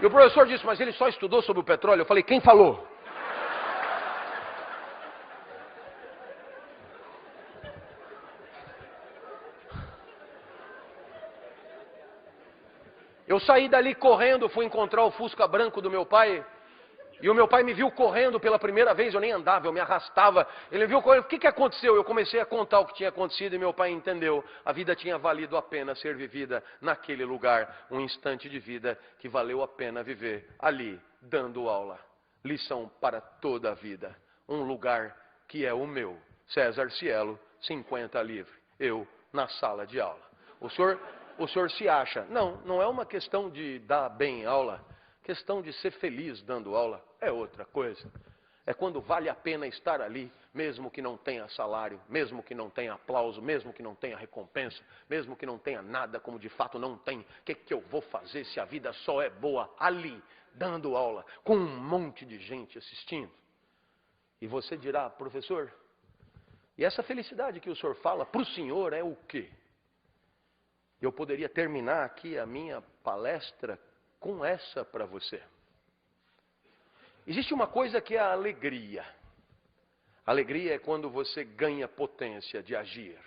E o professor disse, mas ele só estudou sobre o petróleo. Eu falei, quem falou? Eu saí dali correndo, fui encontrar o Fusca branco do meu pai. E o meu pai me viu correndo pela primeira vez, eu nem andava, eu me arrastava. Ele me viu correndo, o que aconteceu? Eu comecei a contar o que tinha acontecido e meu pai entendeu. A vida tinha valido a pena ser vivida naquele lugar. Um instante de vida que valeu a pena viver ali, dando aula. Lição para toda a vida. Um lugar que é o meu. César Cielo, 50 livre. Eu na sala de aula. O senhor se acha? Não, não é uma questão de dar bem aula. Questão de ser feliz dando aula é outra coisa. É quando vale a pena estar ali, mesmo que não tenha salário, mesmo que não tenha aplauso, mesmo que não tenha recompensa, mesmo que não tenha nada, como de fato não tem. O que eu vou fazer se a vida só é boa ali, dando aula, com um monte de gente assistindo? E você dirá, professor, e essa felicidade que o senhor fala, para o senhor é o quê? Eu poderia terminar aqui a minha palestra com essa para você. Existe uma coisa que é a alegria. Alegria é quando você ganha potência de agir.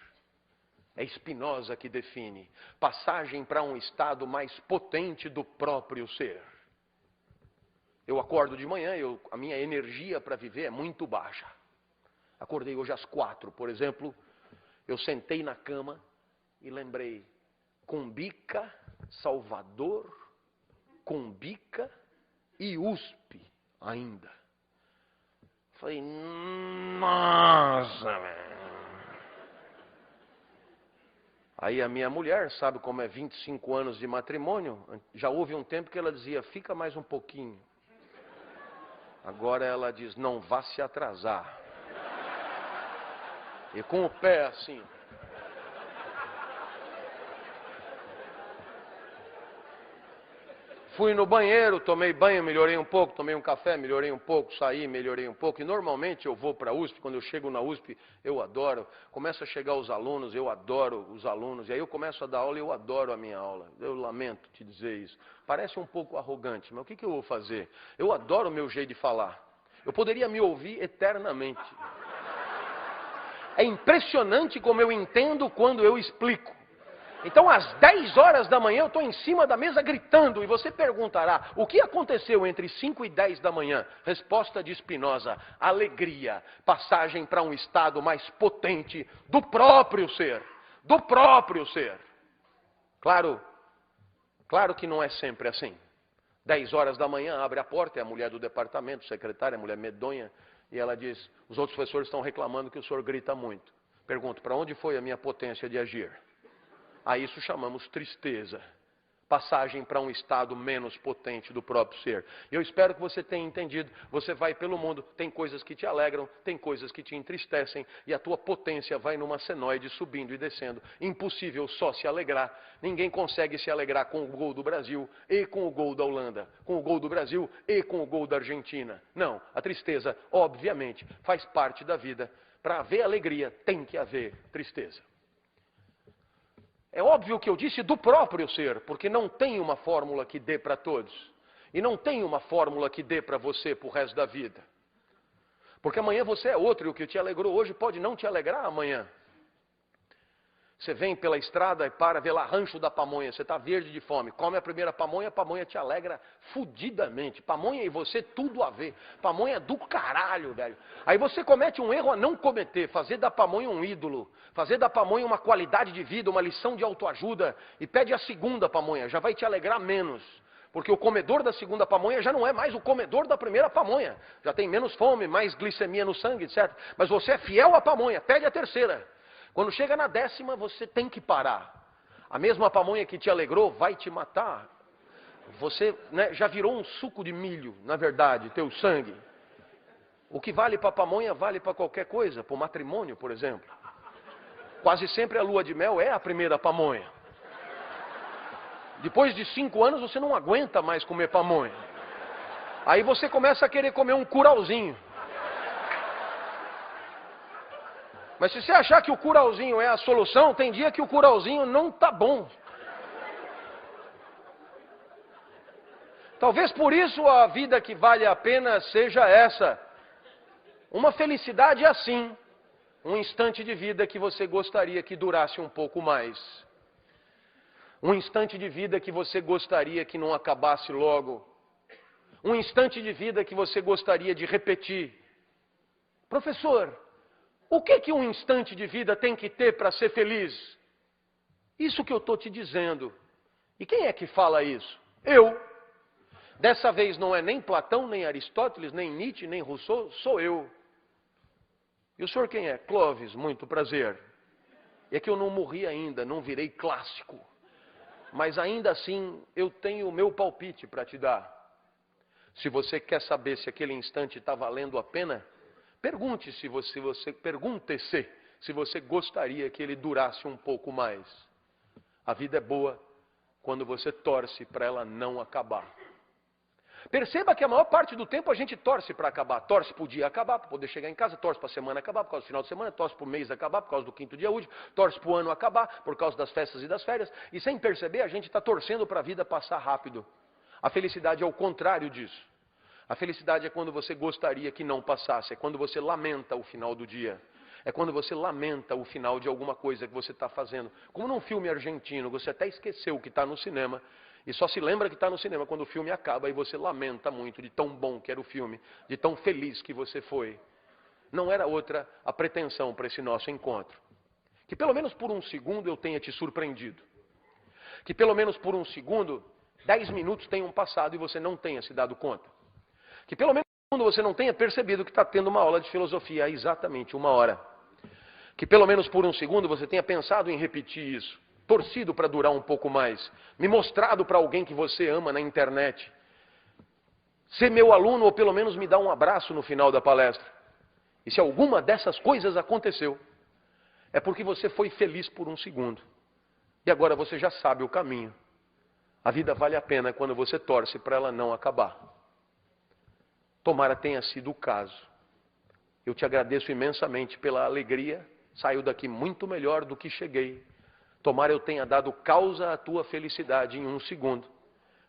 É Spinoza que define. Passagem para um estado mais potente do próprio ser. Eu acordo de manhã, a minha energia para viver é muito baixa. Acordei hoje às 4, por exemplo. Eu sentei na cama e lembrei. Cumbica, Salvador, Cumbica e USP ainda. Falei, nossa, velho. Aí a minha mulher, sabe como é 25 anos de matrimônio, já houve um tempo que ela dizia, fica mais um pouquinho. Agora ela diz, não vá se atrasar. E com o pé assim. Fui no banheiro, tomei banho, melhorei um pouco, tomei um café, melhorei um pouco, saí, melhorei um pouco. E normalmente eu vou para a USP, quando eu chego na USP, eu adoro. Começa a chegar os alunos, eu adoro os alunos. E aí eu começo a dar aula e eu adoro a minha aula. Eu lamento te dizer isso. Parece um pouco arrogante, mas o que eu vou fazer? Eu adoro o meu jeito de falar. Eu poderia me ouvir eternamente. É impressionante como eu entendo quando eu explico. Então, às 10 horas da manhã, eu estou em cima da mesa gritando. E você perguntará, o que aconteceu entre 5 e 10 da manhã? Resposta de Spinoza, alegria, passagem para um estado mais potente do próprio ser. Do próprio ser. Claro que não é sempre assim. 10 horas da manhã, abre a porta, é a mulher do departamento, secretária, a mulher medonha. E ela diz, os outros professores estão reclamando que o senhor grita muito. Pergunto, para onde foi a minha potência de agir? A isso chamamos tristeza. Passagem para um estado menos potente do próprio ser. E eu espero que você tenha entendido. Você vai pelo mundo, tem coisas que te alegram, tem coisas que te entristecem. E a tua potência vai numa senoide subindo e descendo. Impossível só se alegrar. Ninguém consegue se alegrar com o gol do Brasil e com o gol da Holanda. Com o gol do Brasil e com o gol da Argentina. Não, a tristeza, obviamente, faz parte da vida. Para haver alegria, tem que haver tristeza. É óbvio que eu disse do próprio ser, porque não tem uma fórmula que dê para todos. E não tem uma fórmula que dê para você pro resto da vida. Porque amanhã você é outro e o que te alegrou hoje pode não te alegrar amanhã. Você vem pela estrada e para, vê lá rancho da pamonha, você está verde de fome, come a primeira pamonha, a pamonha te alegra fudidamente. Pamonha e você tudo a ver. Pamonha é do caralho, velho. Aí você comete um erro a não cometer, fazer da pamonha um ídolo, fazer da pamonha uma qualidade de vida, uma lição de autoajuda, e pede a segunda pamonha, já vai te alegrar menos. Porque o comedor da segunda pamonha já não é mais o comedor da primeira pamonha. Já tem menos fome, mais glicemia no sangue, etc. Mas você é fiel à pamonha, pede a terceira. Quando chega na 10ª, você tem que parar. A mesma pamonha que te alegrou vai te matar. Você, né, já virou um suco de milho, na verdade, teu sangue. O que vale para a pamonha vale para qualquer coisa, para o matrimônio, por exemplo. Quase sempre a lua de mel é a primeira pamonha. Depois de 5 anos você não aguenta mais comer pamonha. Aí você começa a querer comer um curauzinho. Mas se você achar que o curauzinho é a solução, tem dia que o curauzinho não tá bom. Talvez por isso a vida que vale a pena seja essa. Uma felicidade assim. Um instante de vida que você gostaria que durasse um pouco mais. Um instante de vida que você gostaria que não acabasse logo. Um instante de vida que você gostaria de repetir. Professor, o que um instante de vida tem que ter para ser feliz? Isso que eu estou te dizendo. E quem é que fala isso? Eu. Dessa vez não é nem Platão, nem Aristóteles, nem Nietzsche, nem Rousseau, sou eu. E o senhor quem é? Clóvis, muito prazer. É que eu não morri ainda, não virei clássico. Mas ainda assim, eu tenho o meu palpite para te dar. Se você quer saber se aquele instante está valendo a pena, pergunte-se se você gostaria que ele durasse um pouco mais. A vida é boa quando você torce para ela não acabar. Perceba que a maior parte do tempo a gente torce para acabar. Torce para o dia acabar, para poder chegar em casa, torce para a semana acabar, por causa do final de semana, torce para o mês acabar, por causa do 5º dia útil, torce para o ano acabar, por causa das festas e das férias. E sem perceber, a gente está torcendo para a vida passar rápido. A felicidade é o contrário disso. A felicidade é quando você gostaria que não passasse, é quando você lamenta o final do dia. É quando você lamenta o final de alguma coisa que você está fazendo. Como num filme argentino, você até esqueceu que está no cinema, e só se lembra que está no cinema quando o filme acaba e você lamenta muito de tão bom que era o filme, de tão feliz que você foi. Não era outra a pretensão para esse nosso encontro. Que pelo menos por um segundo eu tenha te surpreendido. Que pelo menos por um segundo, 10 minutos tenham passado e você não tenha se dado conta. Que pelo menos por um segundo você não tenha percebido que está tendo uma aula de filosofia há exatamente 1 hora. Que pelo menos por um segundo você tenha pensado em repetir isso. Torcido para durar um pouco mais, me mostrado para alguém que você ama na internet, ser meu aluno ou pelo menos me dar um abraço no final da palestra. E se alguma dessas coisas aconteceu, é porque você foi feliz por um segundo. E agora você já sabe o caminho. A vida vale a pena quando você torce para ela não acabar. Tomara tenha sido o caso. Eu te agradeço imensamente pela alegria, saio daqui muito melhor do que cheguei. Tomara eu tenha dado causa à tua felicidade em 1 segundo.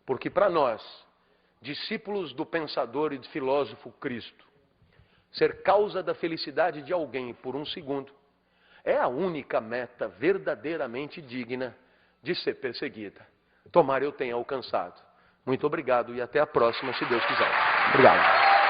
Porque para nós, discípulos do pensador e do filósofo Cristo, ser causa da felicidade de alguém por 1 segundo é a única meta verdadeiramente digna de ser perseguida. Tomara eu tenha alcançado. Muito obrigado e até a próxima, se Deus quiser. Obrigado.